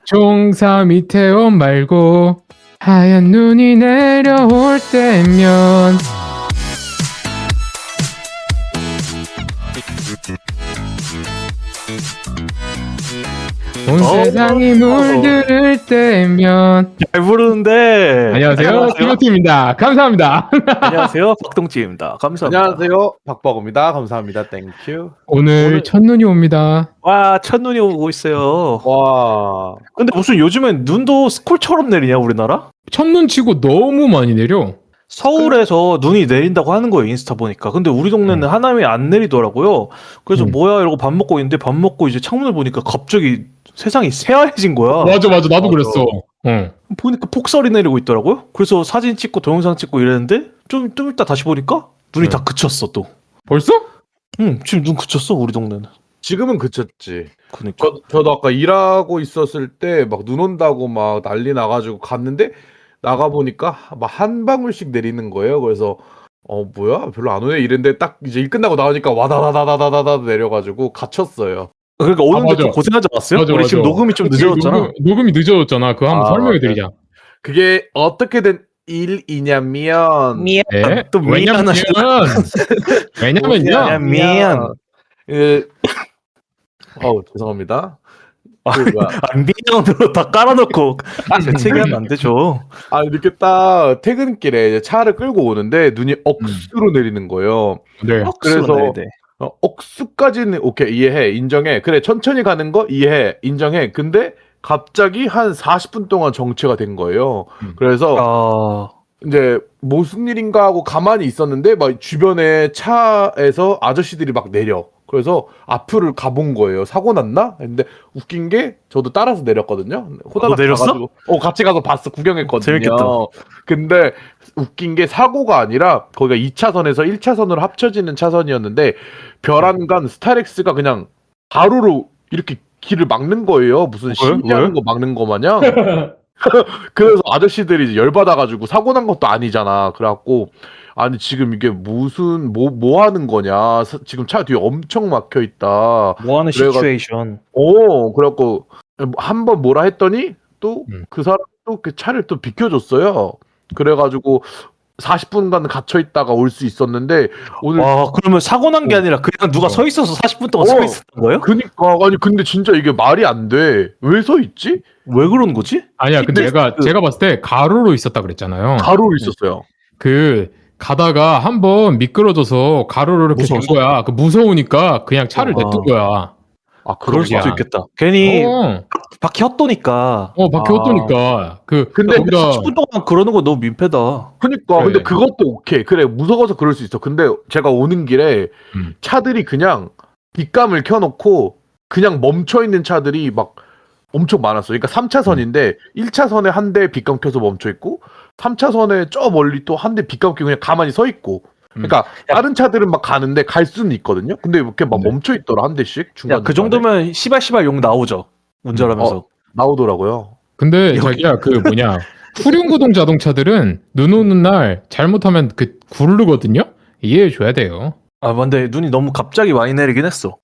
종사 밑에 옷 말고 하얀 눈이 내려올 때면 온 세상이 물들 때면. 잘 부르는데. 안녕하세요, 티모티입니다. 감사합니다. 안녕하세요, 박동지입니다. 감사합니다. 안녕하세요, 박박우입니다. 감사합니다. 땡큐. 오늘 첫눈이 옵니다. 와, 첫눈이 오고 있어요. 와, 근데 무슨 요즘엔 눈도 스콜처럼 내리냐, 우리나라? 첫눈 치고 너무 많이 내려. 서울에서 눈이 내린다고 하는 거예요, 인스타 보니까. 근데 우리 동네는 하남이 안 내리더라고요. 그래서 뭐야 이러고 밥 먹고 있는데, 밥 먹고 이제 창문을 보니까 갑자기 세상이 새하얘진 거야. 맞아, 나도 맞아. 그랬어. 보니까 폭설이 내리고 있더라고요. 그래서 사진 찍고 동영상 찍고 이랬는데 좀 이따 다시 보니까 눈이 다 그쳤어 또. 벌써? 응, 지금 눈 그쳤어 우리 동네는. 지금은 그쳤지. 그러니까. 저도 아까 일하고 있었을 때 막 눈 온다고 막 난리 나가지고 갔는데 나가 보니까 막 한 방울씩 내리는 거예요. 그래서 뭐야 별로 안 오네 이랬는데 딱 이제 일 끝나고 나오니까 와다다다다다다 내려가지고 갇혔어요. 그러니까 오는데 맞아. 좀 고생하지 않았어요? 맞아, 우리 맞아. 지금 녹음이 좀 늦어졌잖아. 녹음이 늦어졌잖아. 그거 한번 아, 설명해드리자. 그게 어떻게 된 일이냐면 미안. 네. 또 미안하시다. 왜냐면요. 미안. 죄송합니다. 미안으로 다 깔아놓고 재채기하면 안 되죠. 이렇게 딱 퇴근길에 이제 차를 끌고 오는데 눈이 억수로 내리는 거예요. 네. 그래서 억수까지는 오케이 이해해 인정해 그래 천천히 가는 거 이해해 인정해 근데 갑자기 한 40분 동안 정체가 된 거예요. 그래서 이제 무슨 일인가 하고 가만히 있었는데 막 주변에 차에서 아저씨들이 막 내려. 그래서 앞을 가본 거예요. 사고 났나? 했는데 웃긴 게 저도 따라서 내렸거든요. 호다닥 내렸어? 가가지고 같이 가서 봤어. 구경했거든요. 재밌겠다. 근데 웃긴 게 사고가 아니라 거기가 2차선에서 1차선으로 합쳐지는 차선이었는데 별안간 스타렉스가 그냥 가로로 이렇게 길을 막는 거예요. 무슨 신기한 거 막는 거 마냥. 그래서 아저씨들이 이제 열받아가지고 사고 난 것도 아니잖아. 그래갖고 아니 지금 이게 무슨 뭐 하는 거냐. 지금 차 뒤에 엄청 막혀 있다. 뭐 하는 시츄에이션. 그래갖고 한번 뭐라 했더니 또 그 사람 또 그 차를 또 비켜줬어요. 그래가지고 40분간 갇혀 있다가 올 수 있었는데 오늘 그러면 사고 난 게 아니라 그냥 누가 서 있어서 40분 동안 서 있었던 거예요? 그니까 아니 근데 진짜 이게 말이 안 돼. 왜 서 있지? 왜 그런 거지? 아니야, 근데 제가 봤을 때 가로로 있었다 그랬잖아요. 가로로 있었어요. 가다가 한번 미끄러져서 가로로 이렇게 된 거야. 무서우니까 그냥 차를 냈던 거야. 그럴 수도 있겠다. 괜히 바퀴 헛도니까. 바퀴 헛도니까. 근데 10분 동안 그러는 거 너무 민폐다. 그니까 근데 그것도 오케이. 그래 무서워서 그럴 수 있어. 근데 제가 오는 길에 차들이 그냥 빛감을 켜놓고 그냥 멈춰있는 차들이 막 엄청 많았어. 그러니까 3차선인데 1차선에 한 대 빛감 켜서 멈춰있고 3차선에 저 멀리 또 한 대 빛감 켜고 그냥 가만히 서있고 그러니까 다른 차들은 막 가는데 갈 수는 있거든요. 근데 이렇게 막 멈춰있더라 한 대씩 중간에. 그 정도면 시발 욕 나오죠. 운전하면서. 나오더라고요. 근데 자기야 후륜구동 자동차들은 눈 오는 날 잘못하면 구르거든요. 이해해줘야 돼요. 근데 눈이 너무 갑자기 많이 내리긴 했어.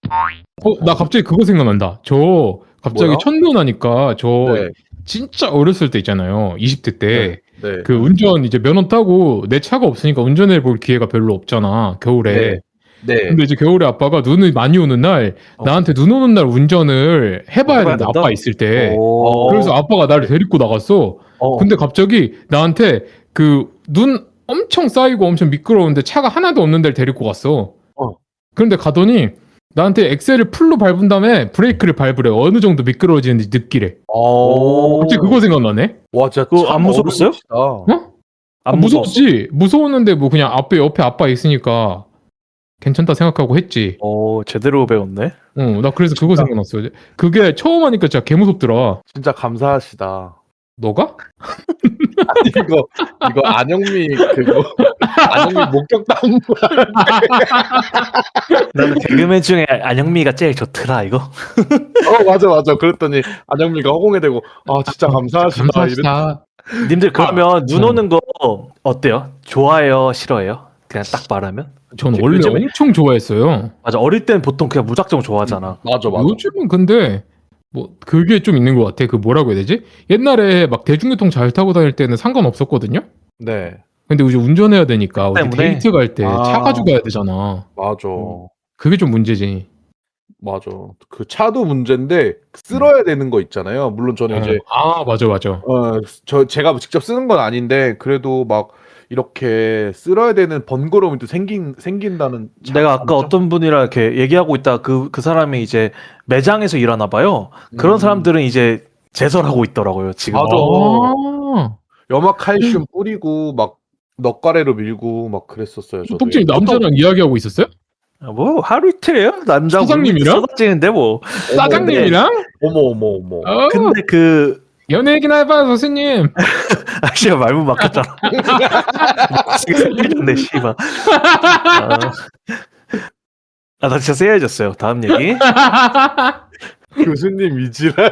나 갑자기 그거 생각난다. 저 갑자기 뭐야? 첫눈 하니까 네. 진짜 어렸을 때 있잖아요. 20대 때. 네. 운전 이제 면허 따고 내 차가 없으니까 운전해 볼 기회가 별로 없잖아. 겨울에. 네. 근데 이제 겨울에 아빠가 눈이 많이 오는 날 나한테 눈 오는 날 운전을 해봐야 된다. 아빠 있을 때. 그래서 아빠가 나를 데리고 나갔어. 근데 갑자기 나한테 눈 엄청 쌓이고 엄청 미끄러운데 차가 하나도 없는 데를 데리고 갔어. 그런데 가더니 나한테 엑셀을 풀로 밟은 다음에 브레이크를 밟으래. 어느 정도 미끄러워지는지 느끼래. 갑자기 그거 생각나네. 와 진짜 그거 안 무서웠어요? 안 무섭지. 무서웠는데 그냥 옆에 아빠 있으니까 괜찮다 생각하고 했지. 제대로 배웠네. 나 그래서 그거 생각났어. 그게 처음 하니까 진짜 개 무섭더라. 진짜 감사하시다. 너가? 아니 이거 안영미 안영미 목격담. 나는 개그맨 중에 안영미가 제일 좋더라 이거. 맞아. 그랬더니 안영미가 허공에 대고 진짜 감사하시다. 님들 그러면 눈 오는 거 어때요? 좋아해요? 싫어해요? 그냥 딱 말하면? 전 원래 엄청 좋아했어요. 맞아, 어릴 땐 보통 그냥 무작정 좋아하잖아. 맞아. 요즘은 근데 뭐 그게 좀 있는 것 같아. 그 뭐라고 해야 되지? 옛날에 막 대중교통 잘 타고 다닐 때는 상관없었거든요. 네. 근데 이제 운전해야 되니까 어디 때문에? 데이트 갈 때 차 아. 가지고 가야 되잖아. 맞아. 그게 좀 문제지. 맞아. 그 차도 문제인데 쓸어야 되는 거 있잖아요. 물론 저는 이제 맞아, 맞아. 제가 직접 쓰는 건 아닌데 그래도 막 이렇게 쓸어야 되는 번거로움이 또 생긴다는 내가 아까 장점죠? 어떤 분이랑 이렇게 얘기하고 있다 그 사람이 이제 매장에서 일하나 봐요. 그런 사람들은 이제 제설하고 있더라고요, 지금. 맞아. 아. 염화 칼슘 뿌리고 막 넛가래로 밀고 막 그랬었어요, 저도. 똑똑이 남자랑 이야기하고 있었어요? 뭐 하루 이틀이에요? 남자 사장님이랑? 쏟아지는데 뭐. 사장님이랑? 어머. 근데 그 연애 얘기나 해봐요, 교수님. 씨발 말문 막혔잖아. 네 씨발. 나 진짜 쎄해졌어요. 다음 얘기. 교수님 이지랄.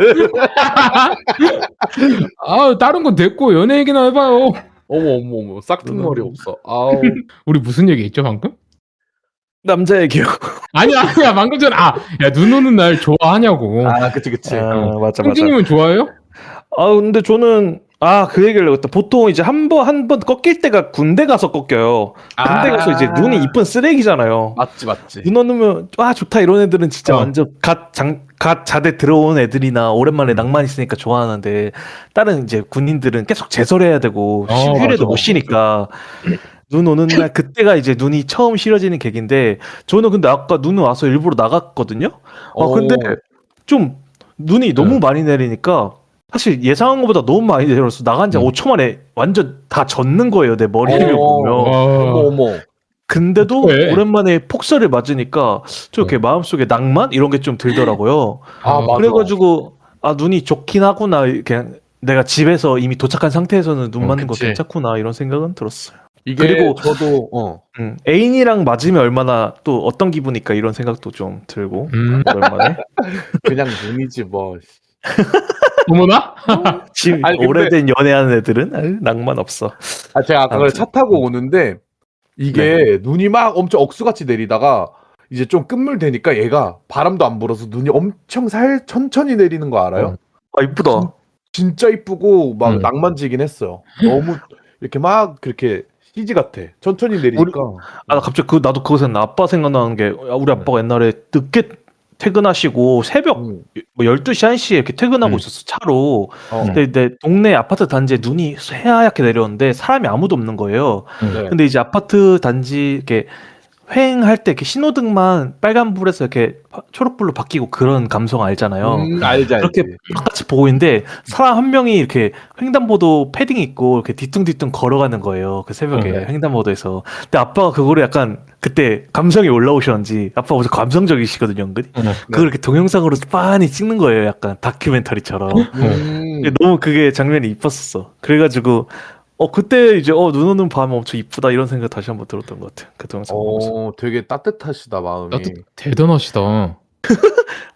다른 건 됐고 연애 얘기나 해봐요. 어머. 싹둑머리 없어. 아우. 우리 무슨 얘기 했죠 방금? 남자 얘기요. 아니야 방금 전에 야 눈 오는 날 좋아하냐고. 그치. 맞아. 형님은 좋아해요? 근데 저는 그 얘기를 했다. 보통 이제 한 번 꺾일 때가 군대 가서 꺾여요. 군대 가서 이제 눈이 이쁜 쓰레기잖아요. 맞지. 눈 오면 좋다 이런 애들은 진짜 완전 갓 자대 들어온 애들이나 오랜만에 낭만 있으니까 좋아하는데 다른 이제 군인들은 계속 제설해야 되고 휴일에도 맞아. 못 쉬니까 눈 오는 날 그때가 이제 눈이 처음 싫어지는 계기인데 저는 근데 아까 눈 와서 일부러 나갔거든요. 근데 좀 눈이 너무 많이 내리니까 사실 예상한 것보다 너무 많이 내려서 나간 지 5초 만에 완전 다 젖는 거예요, 내 머리를 보면. 어머. 근데도 왜? 오랜만에 폭설을 맞으니까 좀 이렇게 마음속에 낭만 이런 게 좀 들더라고요. 맞아. 그래가지고 눈이 좋긴 하구나. 그냥 내가 집에서 이미 도착한 상태에서는 눈 맞는 거 그치. 괜찮구나 이런 생각은 들었어요. 이게 그리고 저도 애인이랑 맞으면 얼마나 또 어떤 기분일까 이런 생각도 좀 들고 오랜만에. 그냥 눈이지 뭐. 어머나? 아니, 근데- 오래된 연애하는 애들은 낭만 없어. 제가 아까 차 타고 오는데 이게 눈이 막 엄청 억수같이 내리다가 이제 좀 끝물 되니까 얘가 바람도 안 불어서 눈이 엄청 천천히 내리는 거 알아요? 이쁘다. 진짜 이쁘고 막 낭만지긴 했어요. 너무 이렇게 막 그렇게 CG 같아. 천천히 내리니까. 갑자기 나도 그거 생각나. 아빠 생각나는 게 우리 아빠가 옛날에 늦게 퇴근하시고 새벽 뭐 12시 1시에 이렇게 퇴근하고 있었어 차로. 근데 내 동네 아파트 단지에 눈이 새하얗게 내렸는데 사람이 아무도 없는 거예요. 네. 근데 이제 아파트 단지 이렇게 횡할 때 이렇게 신호등만 빨간불에서 이렇게 초록불로 바뀌고 그런 감성 알잖아요. 알지. 그렇게 똑같이 보고 있는데 사람 한 명이 이렇게 횡단보도 패딩 입고 이렇게 뒤뚱뒤뚱 걸어가는 거예요. 그 새벽에 횡단보도에서. 근데 아빠가 그거를 약간 그때 감성이 올라오셨는지 아빠가 엄청 감성적이시거든요, 은근히. 그걸 이렇게 동영상으로 빤히 찍는 거예요, 약간 다큐멘터리처럼. 너무 그게 장면이 이뻤었어. 그래가지고 그때 이제 눈 오는 밤 엄청 이쁘다 이런 생각 다시 한번 들었던 것 같아. 그 동영상 보면서. 되게 따뜻하시다 마음이. 대단하시다.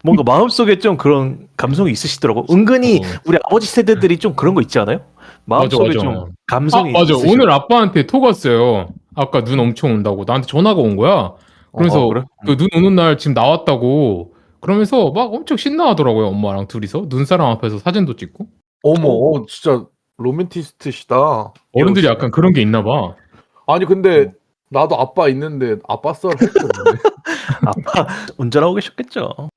뭔가 마음속에 좀 그런 감성이 있으시더라고. 은근히 우리 아버지 세대들이 좀 그런 거 있지 않아요? 마음속에 맞아. 좀 감성이 맞아. 있으시더라고. 오늘 아빠한테 톡 왔어요. 아까 눈 엄청 온다고 나한테 전화가 온 거야. 그래서 그래? 그 눈 오는 날 지금 나왔다고 그러면서 막 엄청 신나하더라고요. 엄마랑 둘이서 눈사람 앞에서 사진도 찍고. 어머, 진짜 로맨티스트시다. 어른들이 약간 그런 게 있나 봐. 아니 근데 나도 아빠 있는데 아빠 썰 할 게 없네. 아빠 운전하고 계셨겠죠.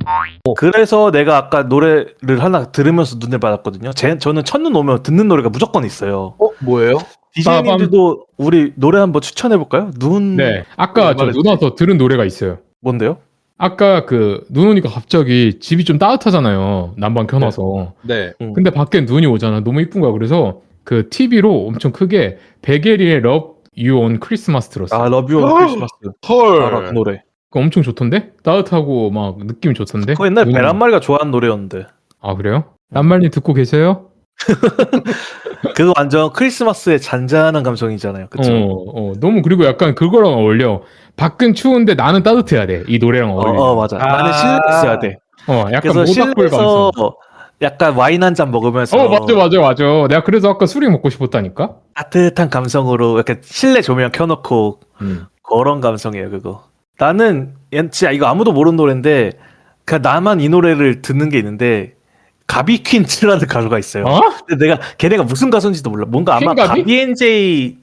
그래서 내가 아까 노래를 하나 들으면서 눈을 받았거든요. 저는 첫눈 오면 듣는 노래가 무조건 있어요. 뭐예요? DJ님들도 우리 노래 한번 추천해볼까요? 네. 아까 저 눈 와서 들은 노래가 있어요. 뭔데요? 아까 그 눈 오니까 갑자기 집이 좀 따뜻하잖아요. 난방 켜놔서. 네. 근데 밖엔 눈이 오잖아. 너무 이쁜 거야. 그래서 그 TV로 엄청 크게 베게리의 Love You on Christmas 들었어. Love You on Christmas. 알아, 그 노래. 그거 엄청 좋던데? 따뜻하고 막 느낌 좋던데? 그거 옛날 베란말이가 좋아하는 노래였는데. 그래요? 란말님 듣고 계세요? 그거 완전 크리스마스의 잔잔한 감성이잖아요. 그쵸? 너무 그리고 약간 그거랑 어울려. 밖은 추운데 나는 따뜻해야 돼. 이 노래랑 어울려. 맞아. 나는 실내에 있어야 돼. 약간 그래서 모닥불 실내에서 감성. 약간 와인 한 잔 먹으면서 맞아. 내가 그래서 아까 술이 먹고 싶었다니까? 따뜻한 감성으로 이렇게 실내 조명 켜놓고 그런 감성이에요, 그거. 나는 진짜 이거 아무도 모르는 노래인데 그냥 나만 이 노래를 듣는 게 있는데 가비 퀸즈라는 가수가 있어요. 어? 근데 걔네가 무슨 가수인지도 몰라. 뭔가 아마 퀸가비? 가비 NJ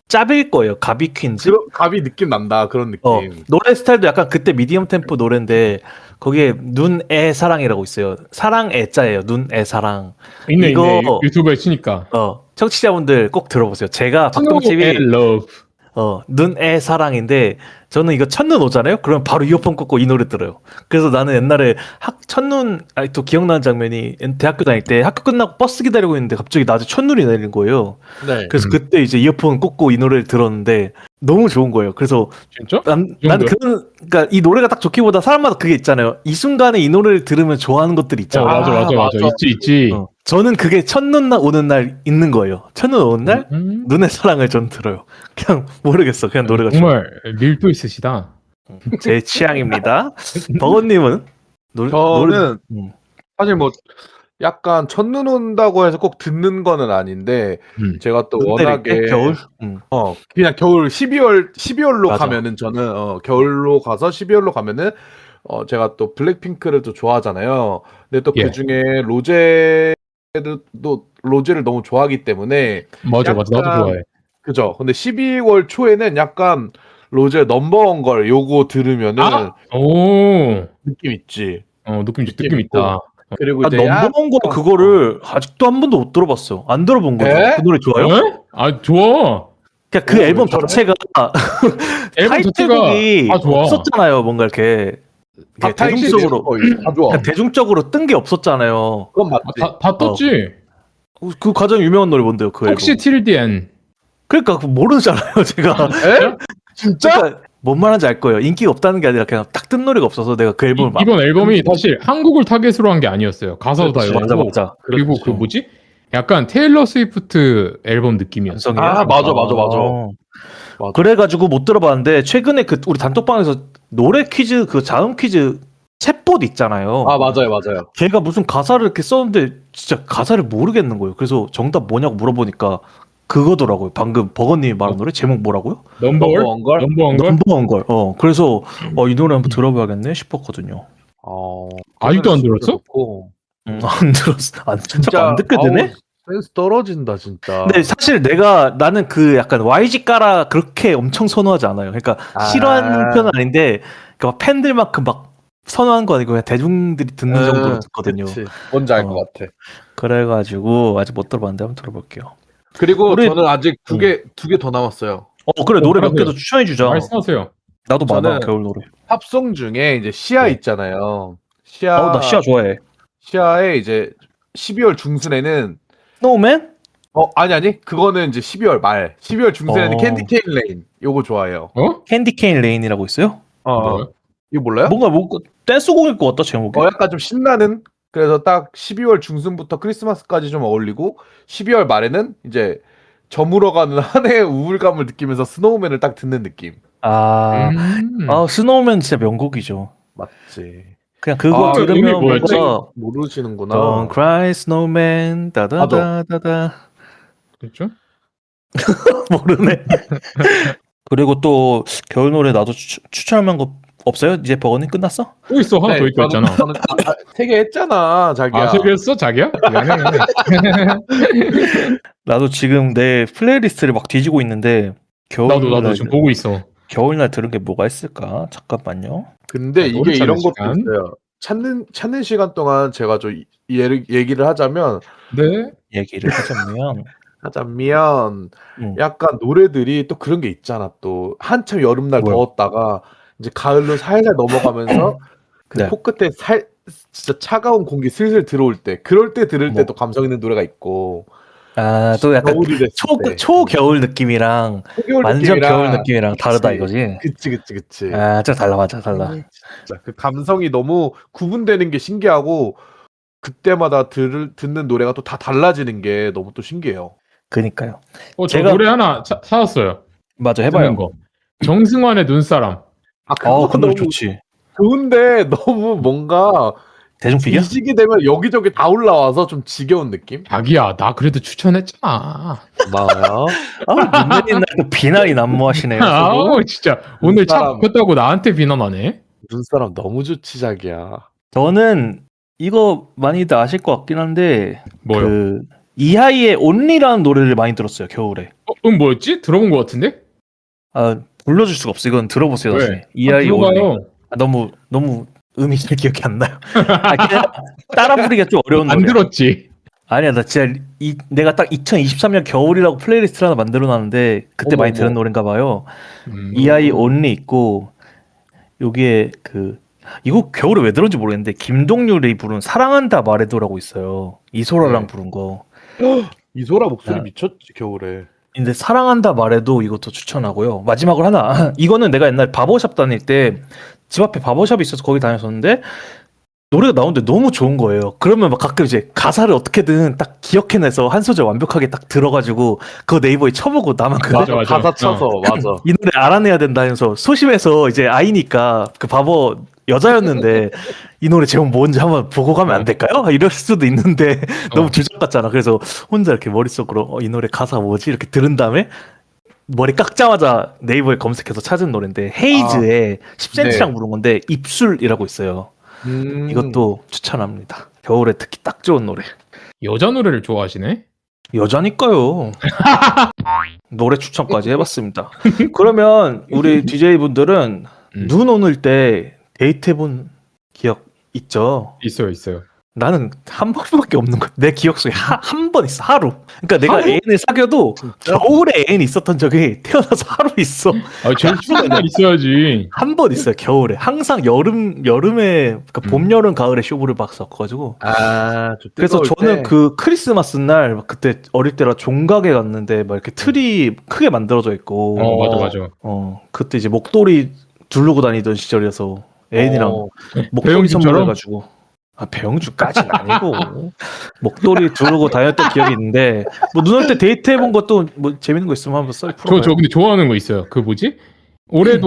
짭일 거예요. 가비 퀸즈. 갑이 느낌 난다 그런 느낌. 노래 스타일도 약간 그때 미디엄 템포 노래인데 거기에 눈애 사랑이라고 있어요. 사랑 애자예요. 눈애 사랑. 있네 이거- 있네 유튜브에 치니까. 청취자분들 꼭 들어보세요. 제가 박동집이 Love. 눈애 사랑인데 저는 이거 첫눈 오잖아요. 그럼 바로 이어폰 꽂고 이 노래 들어요. 그래서 나는 옛날에 첫눈 또 기억나는 장면이 대학교 다닐 때 학교 끝나고 버스 기다리고 있는데 갑자기 낮에 첫눈이 내리는 거예요. 네. 그래서 그때 이제 이어폰 꽂고 이 노래를 들었는데 너무 좋은 거예요. 그래서 진짜? 난 정도요? 그러니까 이 노래가 딱 좋기보다 사람마다 그게 있잖아요. 이 순간에 이 노래를 들으면 좋아하는 것들이 있잖아요. 맞아. 맞아. 있지. 저는 그게 첫눈 오는 날 있는 거예요. 첫눈 오는 날 눈의 사랑을 전 들어요. 그냥 모르겠어. 그냥 노래가 정말 밀도 있으시다. 제 취향입니다. 버거님은 저는 음. 사실 뭐 약간 첫눈 온다고 해서 꼭 듣는 거는 아닌데 제가 또 눈 내릴 때? 워낙에 겨울. 그냥 겨울 12월로 맞아. 가면은 저는 겨울로 가서 12월로 가면은 제가 또 블랙핑크를 또 좋아하잖아요. 근데 또 예. 그중에 로제를 너무 좋아하기 때문에 맞아. 나도 약간- 좋아해. 그죠. 근데 12월 초에는 약간 로제 넘버원 걸 요거 들으면은 오. 느낌 있지. 느낌 있다. 그리고 이제 넘버원 거 그거를 아직도 한 번도 못 들어봤어. 안 들어본 거죠. 에? 그 노래 좋아요? 에? 아 좋아. 그냥 그 오, 앨범 저래? 자체가 앨범 자체가 타이틀곡이 좋아. 없었잖아요. 뭔가 이렇게 대중적으로 다 좋아. 그냥 대중적으로 뜬 게 없었잖아요. 그건 맞지. 다 떴지. 그 가장 유명한 노래 뭔데요? 그 혹시 앨범. Till the End. 그러니까 그거 모르잖아요. 제가. 에? 진짜? 그러니까 뭔 말하는지 알 거예요. 인기가 없다는 게 아니라 그냥 딱 뜬 노래가 없어서 내가 그 앨범을 막 이번 앨범이 사실 한국을 타겟으로 한 게 아니었어요. 가사도 다 그렇지. 외웠고. 맞아. 그리고 그렇지. 그 뭐지? 약간 테일러 스위프트 앨범 느낌이었어. 완성이에요. 아, 맞아. 맞아. 그래가지고 못 들어봤는데 최근에 그 우리 단톡방에서 노래 퀴즈 그 자음 퀴즈 챗봇 있잖아요. 아, 맞아요. 걔가 무슨 가사를 이렇게 썼는데 진짜 가사를 모르겠는 거예요. 그래서 정답 뭐냐고 물어보니까 그거더라고요. 방금 버거님이 말한 노래 제목 뭐라고요? 넘버원 넘버원 걸? 넘버원 걸. 그래서 이 노래 한번 들어봐야겠네 싶었거든요. 아직도 안 들었어? 좋고. 안 들었어. 진짜 안 듣게 되네. 아우, 센스 떨어진다 진짜. 근데 사실 나는 그 약간 YG 까라 그렇게 엄청 선호하지 않아요. 그러니까 싫어하는 편은 아닌데 그러니까 막 팬들만큼 막 선호한 거 아니고 그냥 대중들이 듣는 정도로 듣거든요. 그치. 뭔지 알 것 같아. 그래가지고 아직 못 들어봤는데 한번 들어볼게요. 그리고 우리- 저는 아직 두 개 더 남았어요. 그래 노래 몇 말하세요. 개 더 추천해 주자. 말씀하세요. 나도 많아 저는- 겨울 노래. 팝송 중에 이제 시아 네. 있잖아요. 시아. 나 시아 좋아해. 시아의 이제 12월 중순에는 스노우맨? 아니 그거는 이제 12월 말. 12월 중순에는 어. 캔디 케인 레인. 요거 좋아해요. 캔디 케인 레인이라고 있어요? 뭐요? 이거 몰라요? 뭔가 댄스곡일 것 같다 제목이. 약간 좀 신나는. 그래서 딱 12월 중순부터 크리스마스까지 좀 어울리고 12월 말에는 이제 저물어가는 한 해의 우울감을 느끼면서 스노우맨을 딱 듣는 느낌. 스노우맨 진짜 명곡이죠. 맞지. 그냥 그거 들으면 의미 뭐였지? 뭔가 모르시는구나. Don't cry snowman 다다다다다 그렇죠? 모르네. 그리고 또 겨울 노래 나도 추천할 만한 거 없어요? 이제 버거니 끝났어? 또 있어 하나 더 있고 있잖아. 저는 3개 했잖아, 자기야. 세개했어 자기야? 미안해. 나도 지금 내 플레이리스트를 막 뒤지고 있는데 나도 지금 보고 있어. 겨울날 들은 게 뭐가 있을까? 잠깐만요. 근데 이게 노래 이런 찾는 것도 시간. 있어요. 찾는 시간 동안 제가 좀 얘기를 하자면 네. 얘기를 하자면 약간 노래들이 또 그런 게 있잖아. 또 한참 여름날 뭐요? 더웠다가 이제 가을로 살살 넘어가면서 그 네. 코끝에 진짜 차가운 공기 슬슬 들어올 때, 그럴 때 들을 때 뭐. 또 감성 있는 노래가 있고. 또 약간 겨울이 됐을 때. 초겨울 느낌이랑 초겨울 완전 느낌이랑 겨울 느낌이랑 다르다 그치. 이거지. 그치. 좀 달라 맞아 달라. 진짜 그 감성이 너무 구분되는 게 신기하고 그때마다 듣는 노래가 또 다 달라지는 게 너무 또 신기해요. 그니까요. 저 제가- 노래 하나 찾았어요. 맞아 듣는 해봐요. 거. 정승환의 눈사람. 그 노래 좋지. 좋은데 너무 뭔가 대중픽이야? 뒤지게 되면 여기저기 다 올라와서 좀 지겨운 느낌? 자기야 나 그래도 추천했잖아. 고마워요. 눈 내린 날또 비난이 난무하시네요. 아우 진짜 오늘 차 눈사람. 바뀌었다고 나한테 비난하네. 눈사람 너무 좋지 자기야. 저는 이거 많이들 아실 것 같긴 한데 뭐요? 그 이하이의 온리라는 노래를 많이 들었어요 겨울에. 뭐였지? 들어본 것 같은데? 아 불러줄 수가 없어. 이건 들어보세요 왜? 나중에. 이하이 온리. 들어봐요. 너무 음이 잘 기억이 안 나요. 그냥 따라 부르기가 좀 어려운 안 노래야. 들었지. 아니야 나 진짜 내가 딱 2023년 겨울이라고 플레이리스트를 하나 만들어놨는데 그때 많이 들은 노래인가 봐요. 이하이 온리 있고 여기에 이거 겨울에 왜 들었는지 모르겠는데 김동률이 부른 사랑한다 말해도라고 있어요. 이소라랑 네. 부른 거. 이소라 목소리 야. 미쳤지 겨울에. 근데 사랑한다 말해도 이것도 추천하고요. 마지막으로 하나. 이거는 내가 옛날 바버샵 다닐 때 집 앞에 바버샵이 있어서 거기 다녔었는데 노래가 나오는데 너무 좋은 거예요. 그러면 막 가끔 이제 가사를 어떻게든 딱 기억해내서 한 소절 완벽하게 딱 들어가지고 그거 네이버에 쳐보고 나만 맞아, 맞아. 가사 쳐서 맞아. 이 노래 알아내야 된다 해서 소심해서 이제 아이니까 그 바보 여자였는데 이 노래 제목 뭔지 한번 보고 가면 안 될까요? 이럴 수도 있는데 너무 주작 같잖아. 그래서 혼자 이렇게 머릿속으로 이 노래 가사 뭐지? 이렇게 들은 다음에 머리 깎자마자 네이버에 검색해서 찾은 노래인데 헤이즈의 10cm랑 부른 건데 입술이라고 있어요. 이것도 추천합니다. 겨울에 특히 딱 좋은 노래. 여자 노래를 좋아하시네? 여자니까요. 노래 추천까지 해봤습니다. 그러면 우리 DJ분들은 눈 오는 때 데이트해본 기억 있죠? 있어요. 나는 한 번밖에 없는 거야. 내 기억 속에 한 번 있어. 하루. 그러니까 내가 하루? 애인을 사귀어도 겨울에 애인 있었던 적이 태어나서 하루 있어. 제일 추운 날 있어야지. 한 번 있어요. 겨울에. 항상 여름에 그러니까 봄, 여름, 가을에 쇼부를 봤었가지고. 그래서 저는 그 크리스마스 날 그때 어릴 때라 종각에 갔는데 막 이렇게 틀이 크게 만들어져 있고. 맞아. 그때 이제 목도리 두르고 다니던 시절이어서 애인이랑 목도리 배영주처럼? 선물해가지고. 배영주까지는 아니고 목도리 두르고 다녔던 기억이 있는데 뭐 눈 올 때 데이트 해본 것도 뭐 재밌는 거 있으면 한번 썰 풀어봐요. 저 근데 좋아하는 거 있어요. 그 뭐지? 올해는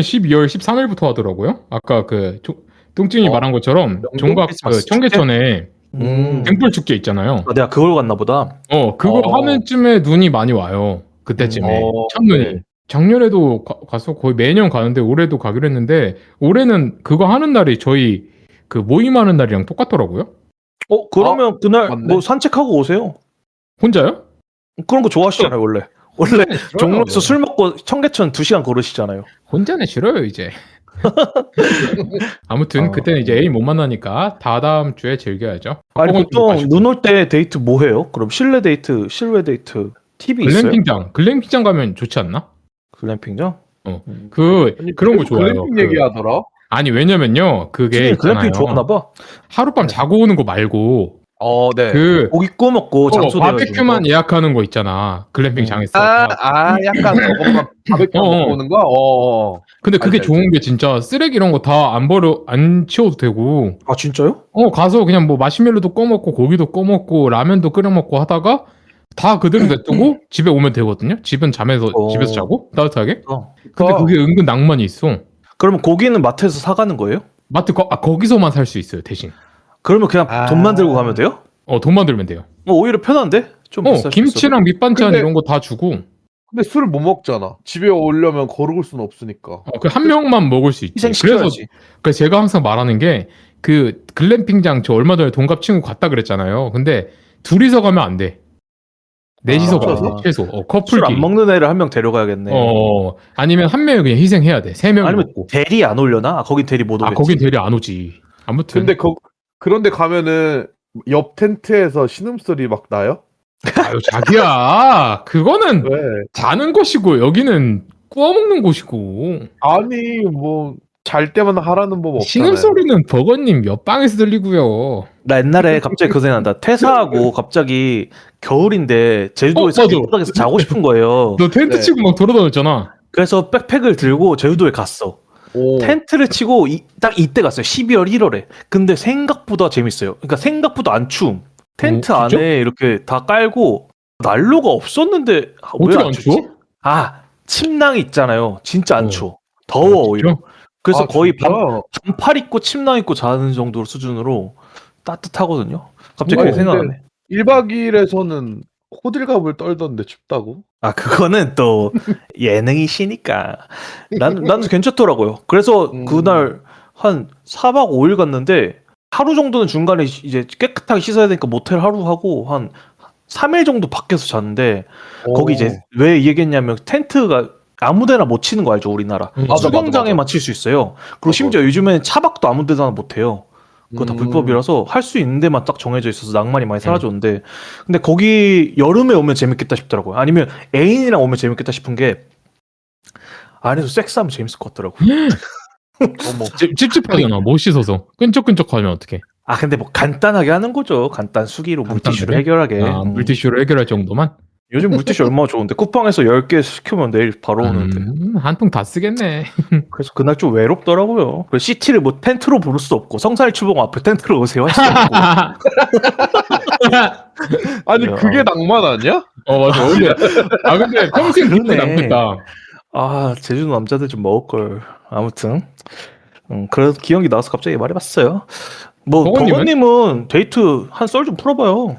12월 13일부터 하더라고요. 아까 똥찡이 말한 것처럼 종각 크리스마스 청계천에 등불 축제 있잖아요. 내가 그걸 갔나 보다. 그거 하는 쯤에 눈이 많이 와요. 그때쯤에 첫눈이. 네. 작년에도 가서 거의 매년 가는데 올해도 가기로 했는데 올해는 그거 하는 날이 저희 그 모임하는 날이랑 똑같더라고요. 그러면 그날 맞네. 뭐 산책하고 오세요. 혼자요? 그런 거 좋아하시잖아요 원래. 원래 종로에서 술 먹고 청계천 2시간 걸으시잖아요. 혼자는 싫어요 이제. 아무튼 그때는 이제 애인 못 만나니까 다다음 주에 즐겨야죠. 아니 보통 눈 올 때 데이트 뭐 해요? 그럼 실내 데이트, 실외 데이트 팁이 있어요? 글램핑장 가면 좋지 않나? 글램핑장? 그런 거 좋아요. 글램핑 얘기하더라. 아니 왜냐면요 그게 있잖아요. 글램핑 좋아하나 봐. 하룻밤 자고 오는 거 말고 네. 고기 구워 먹고 장소 바베큐만 예약하는 거 있잖아. 글램핑장에서. 약간 저것만 바베큐 먹고 오는 거? 근데 그게 좋은 게 진짜 쓰레기 이런 거 다 안 치워도 되고. 아 진짜요? 가서 그냥 뭐 마시멜로도 꺼 먹고 고기도 꺼 먹고 라면도 끓여 먹고 하다가 다 그대로 냅두고 집에 오면 되거든요. 집은 집에서 자고 따뜻하게. 근데 그게 은근 낭만이 있어. 그러면 고기는 마트에서 사가는 거예요? 거기서만 살 수 있어요 대신. 그러면 그냥 돈만 들고 가면 돼요? 돈만 들면 돼요. 오히려 편한데? 좀 비쌀 수 김치랑 밑반찬 근데- 이런 거 다 주고. 근데 술을 못 먹잖아. 집에 오려면 걸을 수는 없으니까. 그 한 명만 먹을 수 있지. 희생시켜야지. 그래서 제가 항상 말하는 게 그 글램핑장 저 얼마 전에 동갑 친구 갔다 그랬잖아요. 근데 둘이서 가면 안 돼. 넷이서 가야 돼. 최소. 술 커플끼리. 안 먹는 애를 한 명 데려가야겠네. 아니면 한 명이 그냥 희생해야 돼. 세 명이 아니면 먹고. 대리 안 올려나? 거긴 대리 못 오겠지. 거긴 대리 안 오지. 아무튼. 근데 그런데 가면은 옆 텐트에서 신음소리 막 나요? 아유 자기야. 그거는 왜? 자는 곳이고 여기는 구워 먹는 곳이고. 아니 뭐 잘 때만 하라는 법 없잖아요. 신음소리는 버거님 옆방에서 들리고요. 나 옛날에 갑자기 그 생각난다. 퇴사하고 갑자기 겨울인데 제주도에서 맞아. 바닥에서 자고 싶은 거예요. 너 텐트 네. 치고 막 돌아다녔잖아. 그래서 백팩을 들고 제주도에 갔어. 텐트를 치고 딱 이때 갔어요. 12월 1월에. 근데 생각보다 재밌어요. 그러니까 생각보다 안 추움. 텐트 진짜? 안에 이렇게 다 깔고 난로가 없었는데 왜 어떻게 안 안 춥지? 추워? 침낭이 있잖아요. 진짜 안 추워. 더워 오히려. 그래서 거의 반팔 입고 침낭 입고 자는 정도 수준으로 따뜻하거든요. 갑자기 그게 생각나네. 1박 2일에서는 호들갑을 떨던데 춥다고? 그거는 또 예능이시니까. 나는 괜찮더라고요. 그래서 그날 한 4박 5일 갔는데 하루 정도는 중간에 이제 깨끗하게 씻어야 되니까 모텔 하루 하고 한 3일 정도 밖에서 잤는데 거기 이제 왜 이 얘기했냐면 텐트가 아무데나 못 치는 거 알죠 우리나라 맞아, 수영장에만 칠 수 있어요. 그리고 심지어 요즘에는 차박도 아무데나 못 해요. 그거 다 불법이라서 할 수 있는 데만 딱 정해져 있어서 낭만이 많이 사라졌는데 근데 거기 여름에 오면 재밌겠다 싶더라고요. 아니면 애인이랑 오면 재밌겠다 싶은 게 안에서 섹스하면 재밌을 것 같더라고요. 어머. 찝찝하잖아. 못 씻어서 끈적끈적하면 어떡해. 아 근데 뭐 간단하게 하는 거죠. 간단 수기로 물티슈로 간단하게? 해결하게. 물티슈로 해결할 정도만? 요즘 물티슈 얼마나 좋은데 쿠팡에서 10개 시키면 내일 바로 오는데. 한 통 다 쓰겠네. 그래서 그날 좀 외롭더라고요. 그 시티를 뭐 텐트로 부를 수도 없고 성산일 출봉 앞에 텐트로 오세요 할 수도 없고. 아니 야. 그게 낭만 아니야? 맞아. 원래. 근데 평생 그렇게 그러네. 남겠다. 아 제주도 남자들 좀 먹을 걸. 아무튼 그래도 기억이 나서 갑자기 말해봤어요. 뭐 버거님은? 버거님은 데이트 한 썰 좀 풀어봐요.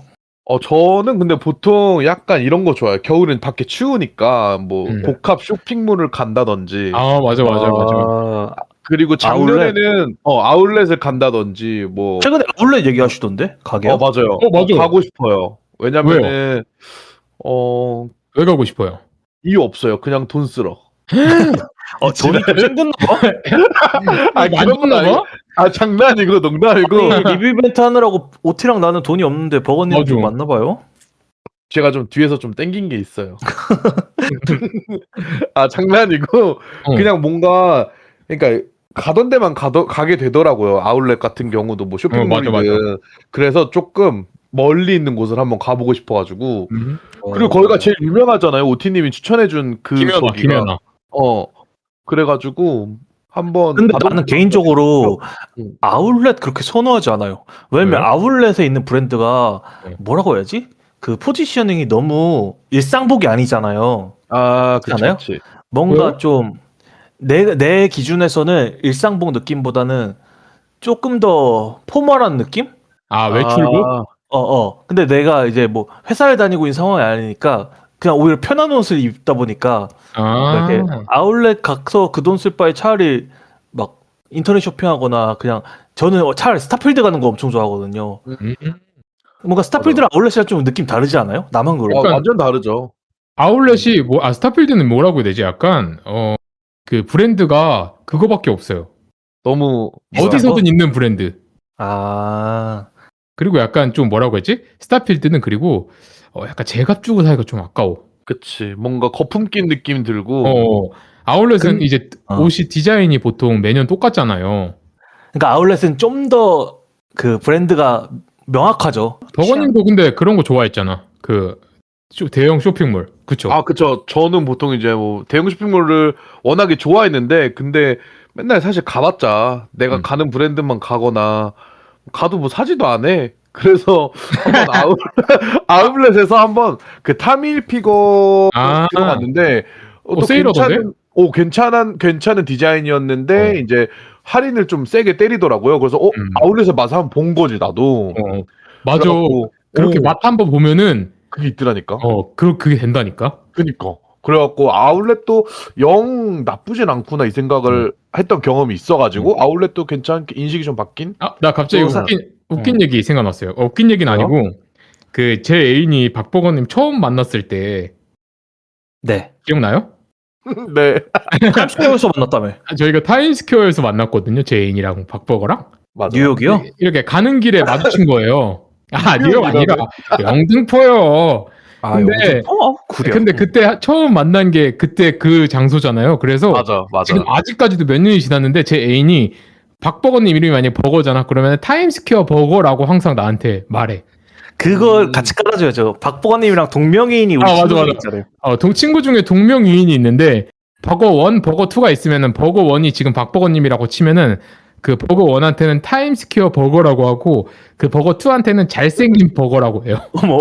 저는 근데 보통 약간 이런 거 좋아해요. 겨울엔 밖에 추우니까 뭐 복합 쇼핑몰을 간다든지 맞아. 그리고 작년에는 아울렛을 간다든지 뭐 최근에 아울렛 얘기하시던데 가게요? 맞아요. 맞아. 가고 싶어요. 왜냐면은 왜 가고 싶어요? 이유 없어요. 그냥 돈 쓰러. 돈이 좀 생겼나 봐? 그런 건 만졌나 봐? 장난이고 농담이고 아니, 리뷰 이벤트 하느라고 오티랑 나는 돈이 없는데 버거님 좀 맞아. 맞나 봐요? 제가 좀 뒤에서 좀 땡긴 게 있어요. 장난이고 그냥 뭔가 그러니까 가던 데만 가게 되더라고요. 아울렛 같은 경우도 뭐 쇼핑몰이든 맞아. 그래서 조금 멀리 있는 곳을 한번 가보고 싶어가지고 그리고 어. 거기가 제일 유명하잖아요. 오티님이 추천해준 그 거기가. 김연아. 그래가지고 한번 근데 나는 개인적으로 응. 아울렛 그렇게 선호하지 않아요. 왜냐면 왜요? 아울렛에 있는 브랜드가 네. 뭐라고 해야지? 그 포지셔닝이 너무 일상복이 아니잖아요. 그렇지. 그렇지 뭔가 왜요? 좀 내 기준에서는 일상복 느낌보다는 조금 더 포멀한 느낌? 외출복? 근데 내가 이제 뭐 회사를 다니고 있는 상황이 아니니까 그냥 오히려 편한 옷을 입다 보니까 이렇게 아울렛 가서 그 돈 쓸 바에 차라리 막 인터넷 쇼핑하거나 그냥 저는 차라리 스타필드 가는 거 엄청 좋아하거든요. 뭔가 스타필드랑 아울렛이랑 좀 느낌 다르지 않아요? 나만 그런가? 약간- 완전 다르죠. 아울렛이 스타필드는 뭐라고 해야 되지? 약간 그 브랜드가 그거밖에 없어요. 너무 어디서든 있는 브랜드. 아, 그리고 약간 좀 뭐라고 했지? 스타필드는 그리고 약간 제값 주고 사기가 좀 아까워. 그치. 뭔가 거품 낀 느낌 들고. 아울렛은 이제 옷이 디자인이 보통 매년 똑같잖아요. 그러니까 아울렛은 좀 더 그 브랜드가 명확하죠. 버거님도 근데 그런 거 좋아했잖아. 그 대형 쇼핑몰. 그쵸? 그쵸. 저는 보통 이제 뭐 대형 쇼핑몰을 워낙에 좋아했는데, 근데 맨날 사실 가봤자 내가 가는 브랜드만 가거나, 가도 뭐 사지도 안 해. 그래서 한번 아울렛에서 한번 그 타밀피거 들어갔는데, 또 세일하던데? 괜찮은 디자인이었는데, 이제 할인을 좀 세게 때리더라고요. 그래서 아울렛에 맛을 한번 본 거지, 나도. 맞아. 그래갖고, 그렇게 맛 한번 보면은 그게 있더라니까. 그게 된다니까. 그니까. 그래갖고 아울렛도 영 나쁘진 않구나 이 생각을 했던 경험이 있어가지고 아울렛도 괜찮게 인식이 좀 바뀐? 나 갑자기 웃긴 얘기 생각났어요. 웃긴 얘기는 아니고 그 제 애인이 박버거님 처음 만났을 때 네. 기억나요? 네. 타임스퀘어에서 만났다며. 저희가 타임스퀘어에서 만났거든요. 제 애인이랑 박버거랑. 맞아. 뉴욕이요? 이렇게 가는 길에 마주친 거예요. 뉴욕 아니라 영등포요. 근데 그때 처음 만난 게 그때 그 장소잖아요. 그래서 맞아. 지금 아직까지도 몇 년이 지났는데 제 애인이 박버거님 이름이 만약 버거잖아. 그러면 타임스퀘어 버거라고 항상 나한테 말해. 그걸 같이 깔아줘야죠. 박보건님이랑 동명이인이 우리 맞아. 있잖아요. 친구 중에 동명이인이 있는데 버거 1, 버거 2가 있으면은 버거 1이 지금 박버거님이라고 치면은 그 버거 1한테는 타임스퀘어 버거라고 하고 그 버거 2한테는 잘생긴 버거라고 해요. 어머.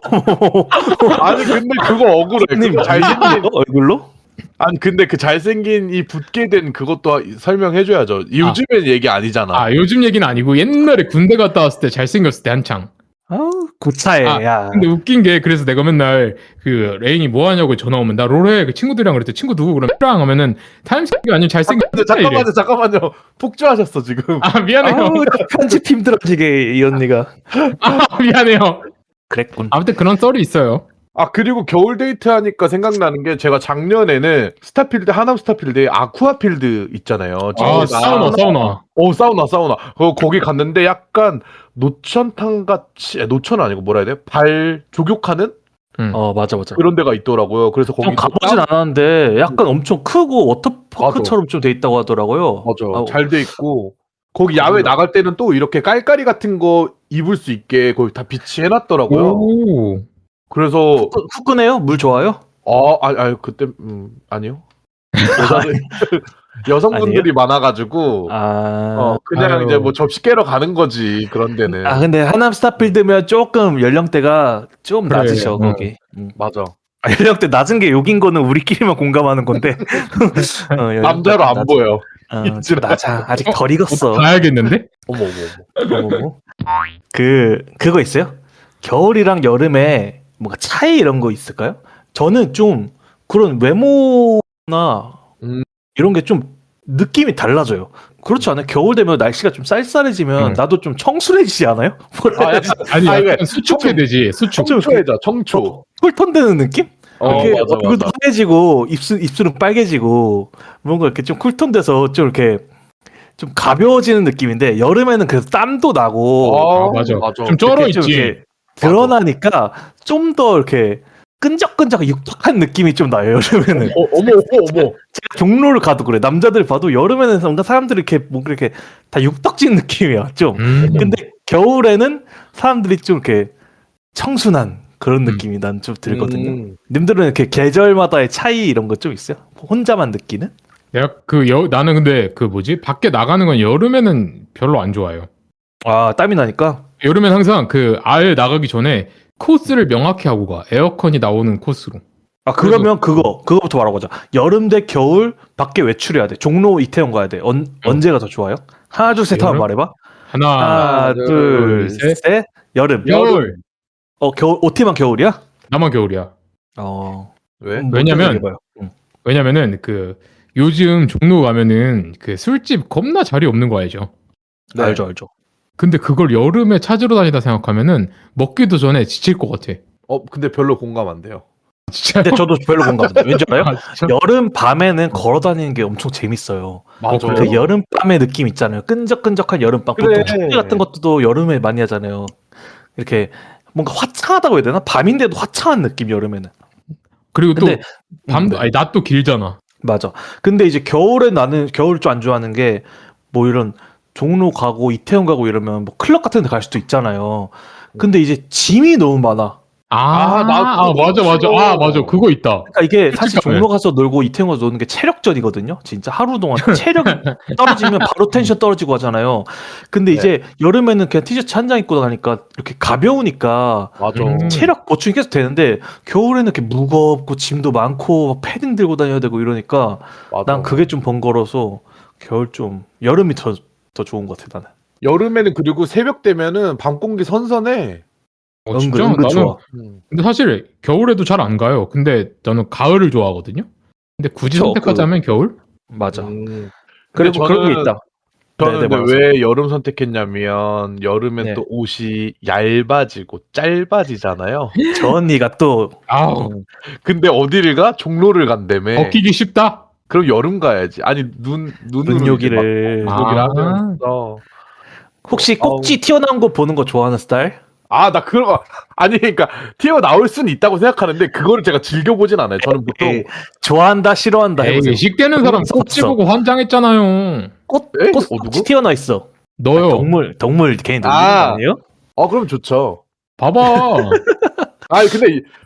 아니 근데 그거 억울해. 그 잘생긴 얼굴로? 아니 근데 그 잘생긴 이 붙게 된 그것도 설명해줘야죠. 요즘엔 얘기 아니잖아. 요즘 얘기는 아니고 옛날에 군대 갔다 왔을 때 잘생겼을 때 한창. 아우 구차해. 아, 야. 근데 웃긴 게 그래서 내가 맨날 그 레인이 뭐 하냐고 전화 오면 나 롤해 그 친구들이랑 그랬더니 친구 누구 그러면 랑 하면은 타임스키 아니면 잘생긴 잠깐만요. 폭주하셨어 지금. 아 미안해요. 아우 편집 힘들어지게 이 언니가. 아 미안해요. 그랬군. 아무튼 그런 썰이 있어요. 아 그리고 겨울 데이트 하니까 생각나는 게 제가 작년에는 스타필드 하남 스타필드에 아쿠아필드 있잖아요. 아 사우나. 사우나. 거기 갔는데 약간 노천탕 같이 노천은 아니고 뭐라 해야 돼? 발 조격하는 맞아. 그런 데가 있더라고요. 그래서 거기 좀 가보진 않았는데 약간 엄청 크고 워터파크처럼 맞아. 좀 돼 있다고 하더라고요. 맞아. 잘 돼 있고 거기 야외 나갈 때는 또 이렇게 깔깔이 같은 거 입을 수 있게 거기 다 비치해놨더라고요. 오. 그래서 후끈해요? 물 좋아요? 그때 아니요. 여성분들이 많아가지고 그냥 아유. 이제 뭐 접시 깨러 가는 거지 그런 데는. 근데 하남 스타필드면 조금 연령대가 좀 그래, 낮으셔 거기. 맞아. 연령대 낮은 게 욕인 거는 우리끼리만 공감하는 건데 남자로 안 보여. 좀 낮아. 아직 덜 익었어. 가야겠는데? 어머. 그거 있어요? 겨울이랑 여름에 뭔가 차이 이런 거 있을까요? 저는 좀 그런 외모나 이런 게 좀 느낌이 달라져요. 그렇지 않아요? 겨울 되면 날씨가 좀 쌀쌀해지면 나도 좀 청순해지지 않아요? 아니 이게 약간 수축해 되지 수축. 청초해져. 청초. 쿨톤 되는 느낌? 이렇게 맞아. 얼굴도 하얘지고 입술은 빨개지고 뭔가 이렇게 좀 쿨톤 돼서 좀 이렇게 좀 가벼워지는 느낌인데 여름에는 그래서 땀도 나고 맞아. 좀 이렇게 쩔어 좀 있지. 이렇게 드러나니까 좀 더 이렇게 끈적끈적 육덕한 느낌이 좀 나요 여름에는. 어머. 제가 종로를 가도 그래. 남자들 봐도 여름에는 뭔가 사람들이 이렇게 뭔가 이렇게 다 육덕진 느낌이야 좀. 근데 겨울에는 사람들이 좀 이렇게 청순한 그런 느낌이 난 좀 들거든요. 님들은 이렇게 계절마다의 차이 이런 거 좀 있어요? 혼자만 느끼는? 내가 나는 근데 그 뭐지 밖에 나가는 건 여름에는 별로 안 좋아해요. 땀이 나니까. 여름엔 항상 그 아예 나가기 전에 코스를 명확히 하고 가. 에어컨이 나오는 코스로. 그러면 그거부터 말하고 가자. 여름 대 겨울 밖에 외출해야 돼. 종로 이태원 가야 돼. 언제가 더 좋아요? 하나 둘 셋 한번 여름? 말해봐. 하나, 둘, 셋. 여름. 겨울. 겨울 OT만 겨울이야? 나만 겨울이야. 왜? 왜냐면은 그 요즘 종로 가면은 그 술집 겁나 자리 없는 거 알죠? 네. 알죠. 근데 그걸 여름에 찾으러 다니다 생각하면은 먹기도 전에 지칠 것 같아. 근데 별로 공감 안 돼요. 진짜. 근데 저도 별로 공감 안 돼. 왠지 알아요? 진짜? 여름 밤에는 걸어 다니는 게 엄청 재밌어요. 맞아. 그 여름밤의 느낌 있잖아요. 끈적끈적한 여름밤. 그래. 보통 축제 같은 것도 여름에 많이 하잖아요. 이렇게 뭔가 화창하다고 해야 되나? 밤인데도 화창한 느낌 여름에는. 그리고 또 근데 밤도 낮도 길잖아. 맞아. 근데 이제 겨울에 나는 겨울 좀 안 좋아하는 게 뭐 이런 종로 가고 이태원 가고 이러면 뭐 클럽 같은 데 갈 수도 있잖아요. 근데 이제 짐이 너무 많아. 맞아. 맞아. 그거 있다. 그러니까 이게 사실 솔직하네. 종로 가서 놀고 이태원 가서 노는 게 체력전이거든요. 진짜 하루 동안 체력이 떨어지면 바로 텐션 떨어지고 하잖아요. 근데 이제 여름에는 그냥 티셔츠 한 장 입고 가니까 이렇게 가벼우니까 맞아. 체력 보충이 계속 되는데 겨울에는 이렇게 무겁고 짐도 많고 패딩 들고 다녀야 되고 이러니까 난 그게 좀 번거로워서 겨울 좀 여름이 더 좋은 것 같아 나는. 여름에는 그리고 새벽 되면은 밤 공기 선선해. 진짜? 은근 나는 좋아. 근데 사실 겨울에도 잘 안 가요. 근데 저는 가을을 좋아하거든요. 근데 굳이 그쵸, 선택하자면 겨울? 맞아. 근데 그리고 그런 게 있다. 저는 네, 근데 왜 여름 선택했냐면 여름엔 네. 또 옷이 얇아지고 짧아지잖아요. 저 언니가 또 근데 어디를 가? 종로를 간다며. 벗기기 쉽다? 그럼 여름 가야지. 아니 눈으로 눈요기를. 눈요기를 하면서. 혹시 꼭지 튀어나온 거 보는 거 좋아하는 스타일? 나 그런 거 아니 그러니까 튀어나올 수는 있다고 생각하는데 그거를 제가 즐겨보진 않아요. 저는 보통 좋아한다 싫어한다 해보세요. 식대는 사람 꼭지 보고 환장했잖아요. 꼭지 튀어나와 있어. 너요. 동물 개인 놀리는 거 아니에요? 그럼 좋죠. 봐봐.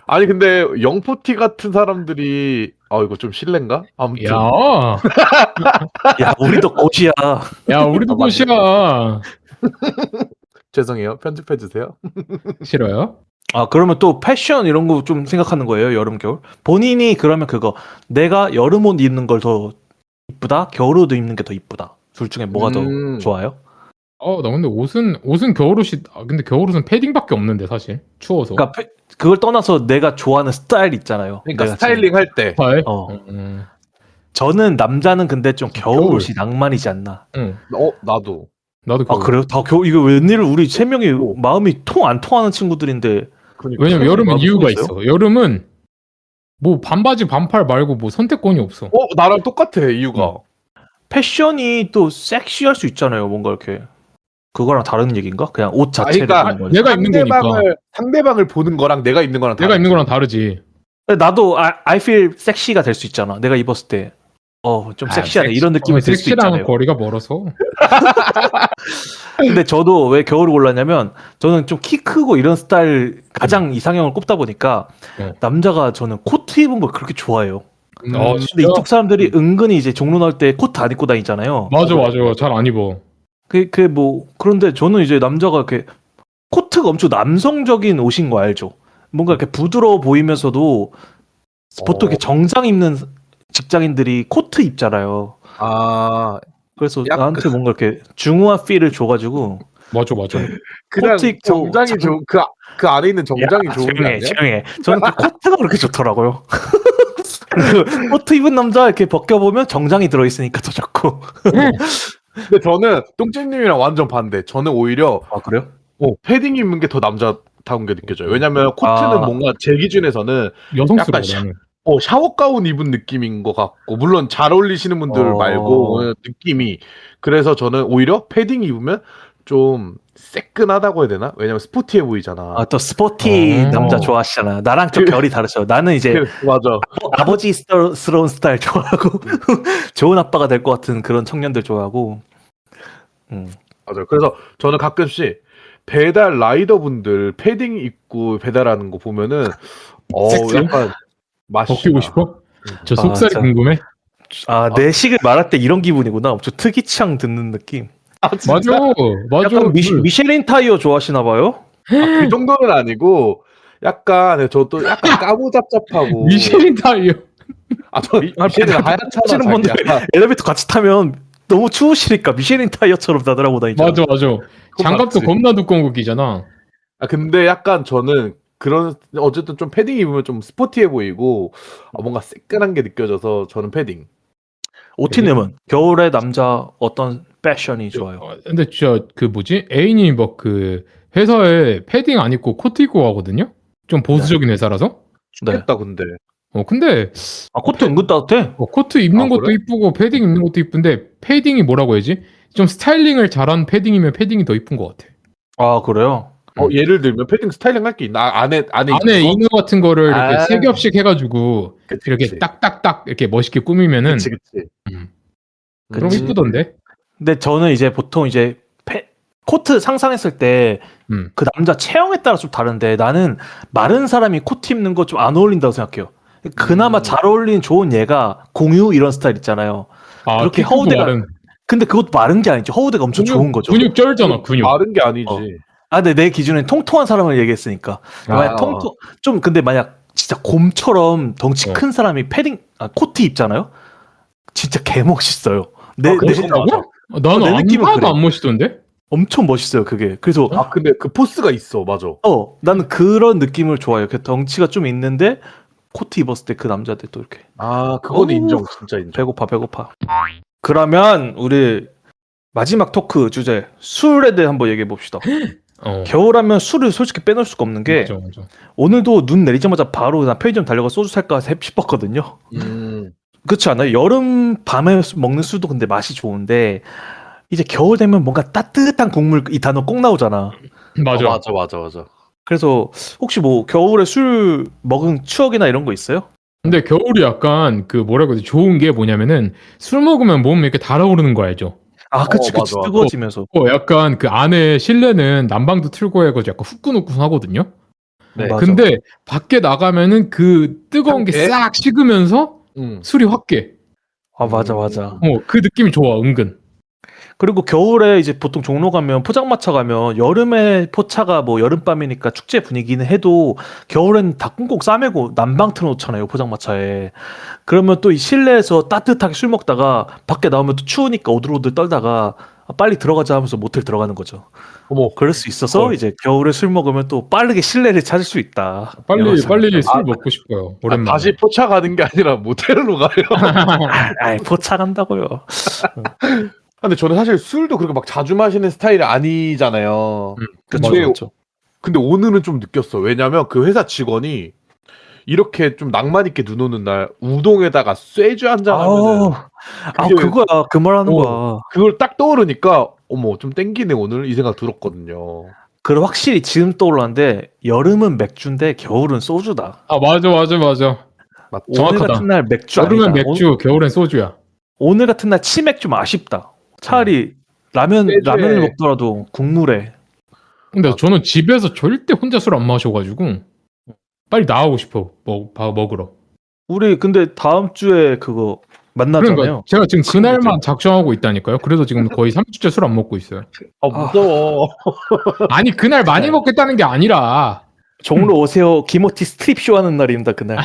아니 근데 영포티 같은 사람들이 이거 좀 실례인가? 아무튼 야 우리도 꽃이야. 야 우리도 꽃이야. 죄송해요. 편집해 주세요. 싫어요? 그러면 또 패션 이런 거 좀 생각하는 거예요? 여름 겨울? 본인이 그러면 그거 내가 여름 옷 입는 걸 더 이쁘다? 겨울 옷 입는 게 더 이쁘다? 둘 중에 뭐가 더 좋아요? 나 근데 옷은 겨울옷이 근데 겨울옷은 패딩밖에 없는데 사실 추워서. 그러니까 그걸 떠나서 내가 좋아하는 스타일 있잖아요. 그러니까 내가 스타일링 할 때. 발? 어. 저는 남자는 근데 좀 겨울옷이 낭만이지 않나. 응. 나도. 나도 아 겨울. 그래요? 다 이거 웬일을 우리 세 명이 마음이 안 통하는 친구들인데. 그러니까. 왜냐면 여름은 마음이 이유가 있어요? 있어. 여름은 뭐 반바지 반팔 말고 뭐 선택권이 없어. 나랑 똑같아 이유가. 패션이 또 섹시할 수 있잖아요. 뭔가 이렇게 그거랑 다른 얘기인가? 그냥 옷 자체를 그러니까 보는 거지. 내가 입는 거니까. 상대방을 보는 거랑 내가 입는 거랑 내가 입는 거랑 다르지. 근데 나도 I feel 섹시가 될 수 있잖아. 내가 입었을 때 좀 섹시하네 이런 느낌이 들 수 섹시랑 있잖아요. 거리가 멀어서. 근데 저도 왜 겨울을 골랐냐면 저는 좀 키 크고 이런 스타일 가장 이상형을 꼽다 보니까 남자가 저는 코트 입은 걸 그렇게 좋아해요. 근데 이쪽 사람들이 은근히 이제 종로 나올 때 코트 안 입고 다니잖아요. 맞아. 잘 안 입어. 그런데 저는 이제 남자가 이렇게 코트가 엄청 남성적인 옷인 거 알죠? 뭔가 이렇게 부드러워 보이면서도 보통 이렇게 정장 입는 직장인들이 코트 입잖아요. 그래서 약간- 나한테 뭔가 이렇게 중후한 필을 줘가지고 맞아. 그냥 코트 입고 정장이 좋은 그 안에 있는 정장이 좋은 게 아니야? 조용해. 저는 그 코트가 그렇게 좋더라고요. 그 코트 입은 남자 이렇게 벗겨보면 정장이 들어있으니까 더 좋고. 근데 저는 똥찜님이랑 완전 반대. 저는 오히려 아 그래요? 패딩 입는 게 더 남자다운 게 느껴져요. 왜냐면 코트는 뭔가 제 기준에서는 여성스러워. 약간 나는. 샤워 가운 입은 느낌인 것 같고, 물론 잘 어울리시는 분들 말고 느낌이. 그래서 저는 오히려 패딩 입으면 좀 새끈하다고 해야 되나? 왜냐면 스포티해 보이잖아. 또 스포티 남자 좋아하시잖아. 나랑 좀 결이 다르죠. 나는 이제 맞아. 아버지스러운 스타일 좋아하고 좋은 아빠가 될 것 같은 그런 청년들 좋아하고. 맞아요. 그래서 저는 가끔씩 배달 라이더 분들 패딩 입고 배달하는 거 보면은 섹시해? 약간 맛이 벗기고 싶어? 저 속살이 자. 궁금해? 내 식을 말할 때 이런 기분이구나. 엄청 특이 취향 듣는 느낌. 맞아. 약간 미쉐린 타이어 좋아하시나 봐요? 그 정도는 아니고 약간 저도 약간 까무잡잡하고 미쉐린 타이어. 저 미쉐린 하얗잖아. 하시는 분들 엘리베이터 같이 타면 너무 추우시니까 미쉐린 타이어처럼 나더라고 다니잖아. 맞아. 장갑도 맞지. 겁나 두꺼운 거 끼잖아. 근데 약간 저는 그런 어쨌든 좀 패딩 입으면 좀 스포티해 보이고 뭔가 새끈한 게 느껴져서 저는 패딩. 오티님은 겨울에 남자 어떤 패션이 좋아요? 근데 진짜 그 뭐지? 애인이 막 그 회사에 패딩 안 입고 코트 입고 가거든요? 좀 보수적인 회사라서? 좋겠다 근데. 근데 코트 은근 따뜻해? 코트 입는 것도 그래? 이쁘고 패딩 입는 것도 이쁜데 패딩이 뭐라고 해야지? 좀 스타일링을 잘한 패딩이면 패딩이 더 이쁜 것 같아. 아 그래요? 예를 들면 패딩 스타일링 할 게 있나? 안에 안에 있는 이너 같은 거를 이렇게 아. 세 겹씩 해가지고 그치, 이렇게 그치. 딱딱딱 이렇게 멋있게 꾸미면은 그치. 그런 거 이쁘던데? 근데 저는 이제 보통 이제 코트 상상했을 때 그 남자 체형에 따라 좀 다른데 나는 마른 사람이 코트 입는 거 좀 안 어울린다고 생각해요. 그나마 잘 어울리는 좋은 얘가 공유 이런 스타일 있잖아요. 그렇게 키 크고 허우대가- 마른. 근데 그것도 마른 게 아니죠. 허우대가 엄청 좋은 거죠. 근육 쩔잖아, 근육. 마른 게 아니지. 근데 내 기준엔 통통한 사람을 얘기했으니까. 만약 근데 만약 진짜 곰처럼 덩치 큰 사람이 코트 입잖아요? 진짜 개 멋있어요. 멋있다고? 나는 내 느낌은 하나도 그래. 안 멋있던데? 엄청 멋있어요, 그게. 그래서 근데 그 포스가 있어, 맞아. 나는 그런 느낌을 좋아해요. 그 덩치가 좀 있는데 코트 입었을 때 그 남자들 또 이렇게 그거는 인정, 진짜 인정. 배고파. 그러면 우리 마지막 토크 주제 술에 대해 한번 얘기해 봅시다. 겨울하면 술을 솔직히 빼놓을 수가 없는 게 맞아. 오늘도 눈 내리자마자 바로 나 편의점 달려가 소주 살까 싶었거든요. 그렇지 않아요? 여름 밤에 먹는 술도 근데 맛이 좋은데 이제 겨울 되면 뭔가 따뜻한 국물 이 단어 꼭 나오잖아. 맞아. 맞아. 그래서 혹시 뭐 겨울에 술 먹은 추억이나 이런 거 있어요? 근데 겨울이 약간 그 뭐라고 해야 돼? 좋은 게 뭐냐면은 술 먹으면 몸이 이렇게 달아오르는 거 알죠? 그치 맞아. 뜨거워지면서. 약간 그 안에 실내는 난방도 틀고 해가지고 약간 후끈후끈하거든요? 네. 맞아. 근데 밖에 나가면은 그 뜨거운 게 향기에? 싹 식으면서 술이 확 깨. 맞아. 그 느낌이 좋아, 은근. 그리고 겨울에 이제 보통 종로 가면 포장마차 가면 여름에 포차가 뭐 여름밤이니까 축제 분위기는 해도 겨울엔 다 꽁꽁 싸매고 난방 틀어놓잖아요 포장마차에. 그러면 또 이 실내에서 따뜻하게 술 먹다가 밖에 나오면 또 추우니까 오들오들 떨다가 빨리 들어가자 하면서 모텔 들어가는 거죠. 어머. 그럴 수 있어서 이제 겨울에 술 먹으면 또 빠르게 실내를 찾을 수 있다. 빨리 술 아, 먹고 싶어요. 아, 오랜만에. 다시 포차 가는 게 아니라 모텔로 가요. 포착한다고요. 근데 저는 사실 술도 그렇게 막 자주 마시는 스타일이 아니잖아요. 그쵸, 근데, 그쵸. 근데 오늘은 좀 느꼈어. 왜냐면 그 회사 직원이 이렇게 좀 낭만 있게 눈 오는 날 우동에다가 쇠주 한 잔 하면은 그거야. 그 말 하는 어. 거야. 그걸 딱 떠오르니까 어머 좀 땡기네 오늘 이 생각 들었거든요. 그럼 확실히 지금 떠올랐는데 여름은 맥주인데 겨울은 소주다. 아 맞아. 오늘 정확하다. 같은 날 맥주 여름엔 아니다. 맥주, 겨울엔 소주야. 오늘 같은 날 치맥 좀 아쉽다. 차라리 라면을 세주에- 먹더라도 국물에. 근데 저는 집에서 절대 혼자 술 안 마셔가지고 빨리 나가고 싶어. 먹으러. 우리 근데 다음 주에 그거 만나잖아요. 그러니까 제가 지금 그날만 작정하고 있다니까요. 그래서 지금 거의 3주째 술 안 먹고 있어요. 아 무서워. 아니 그날 많이 먹겠다는 게 아니라 종로 오세요. 기모티 스트립 쇼 하는 날입니다. 그날.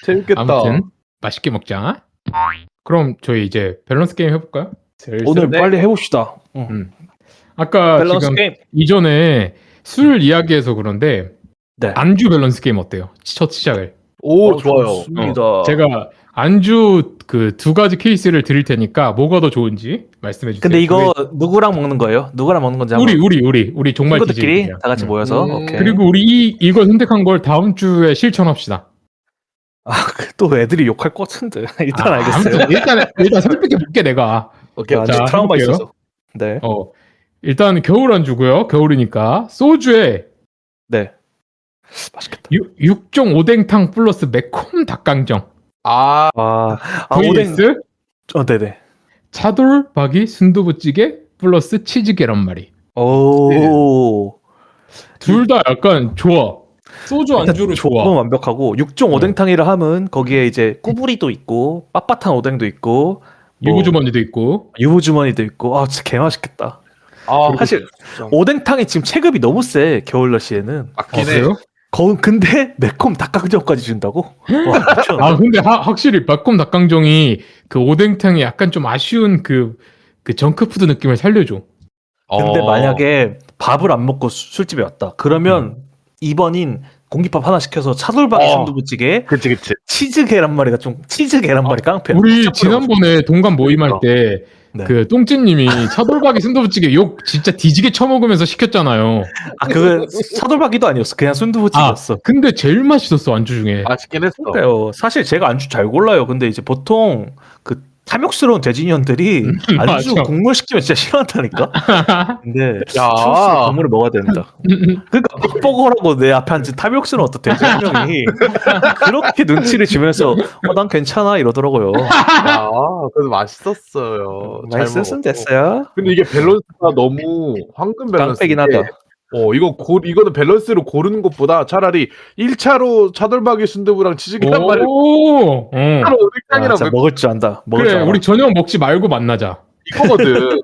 재밌겠다. 아무튼 맛있게 먹자. 그럼 저희 이제 밸런스 게임 해볼까요? 오늘 네. 빨리 해봅시다. 응. 아까 밸런스 지금 게임. 이전에 술 이야기해서 그런데 네. 안주 밸런스 게임 어때요? 첫 시작을. 오 좋아요. 좋습니다. 제가 안주 그 두 가지 케이스를 드릴 테니까 뭐가 더 좋은지 말씀해 주세요. 근데 이거 누구랑 먹는 거예요? 누구랑 먹는 건지 한번 우리 정말 친구들끼리 DJ들이야. 다 같이 모여서. 오케이. 그리고 우리 이걸 선택한 걸 다음 주에 실천합시다. 또 애들이 욕할 것 같은데. 일단 알겠어요. 아무튼 일단 설득해 볼게 내가. 오케이. 완전 자, 트라우마 해볼게요. 있어서. 네. 일단 겨울 안주고요. 겨울이니까 소주에 네. 맛있겠다. 육종 오뎅탕 플러스 매콤 닭강정. 아 오뎅. vs 네네. 차돌박이 순두부찌개 플러스 치즈 계란말이. 오. 둘 다 약간 좋아. 소주 안주로 좋아. 너무 완벽하고 육종 오뎅탕이라 함은 거기에 이제 꾸부리도 있고 빳빳한 오뎅도 있고 유부주머니도 있고. 유부주머니도 있고 아 진짜 개 맛있겠다. 아, 사실 오뎅탕이 지금 체급이 너무 세 겨울 날씨에는. 맞긴 해. 그래요? 근데 매콤 닭강정까지 준다고? 와, 미쳤네. 아 근데 확실히 매콤 닭강정이 그 오뎅탕이 약간 좀 아쉬운 그 정크푸드 느낌을 살려줘. 근데 만약에 밥을 안 먹고 술집에 왔다. 그러면 2번인 공깃밥 하나 시켜서 차돌박이 순두부찌개, 그치. 치즈 계란말이가 좀 치즈 계란말이 깡패야. 우리 쫙 지난번에 동감 모임할 때 네. 그 똥찌님이 차돌박이 순두부찌개 욕 진짜 뒤지게 처먹으면서 시켰잖아요. 그거 차돌박이도 아니었어. 그냥 순두부찌개였어. 근데 제일 맛있었어 안주 중에. 맛있긴 했어. 그러니까요. 사실 제가 안주 잘 골라요. 근데 이제 보통 그 탐욕스러운 돼지년들이 안주 맞아. 국물 시키면 진짜 싫어한다니까. 근데 야. 추우면 국물을 먹어야 된다. 그러니까 닭버거라고 내 앞에 앉은 탐욕스러운 어떤 돼지 한 명이 그렇게 눈치를 주면서 난 괜찮아 이러더라고요. 아, 그래도 맛있었어요. 잘 맛있었으면 먹었고. 됐어요. 근데 이게 밸런스가 너무 황금 밸런스. 깡패긴 하다. 이거는 밸런스로 고르는 것보다 차라리 1차로 차돌박이 순두부랑 치즈 계란말이 오, 2차로 오뎅탕이랑 진짜 먹을 줄 안다. 먹을 줄 그래 알아. 우리 저녁 먹지 말고 만나자. 이거거든.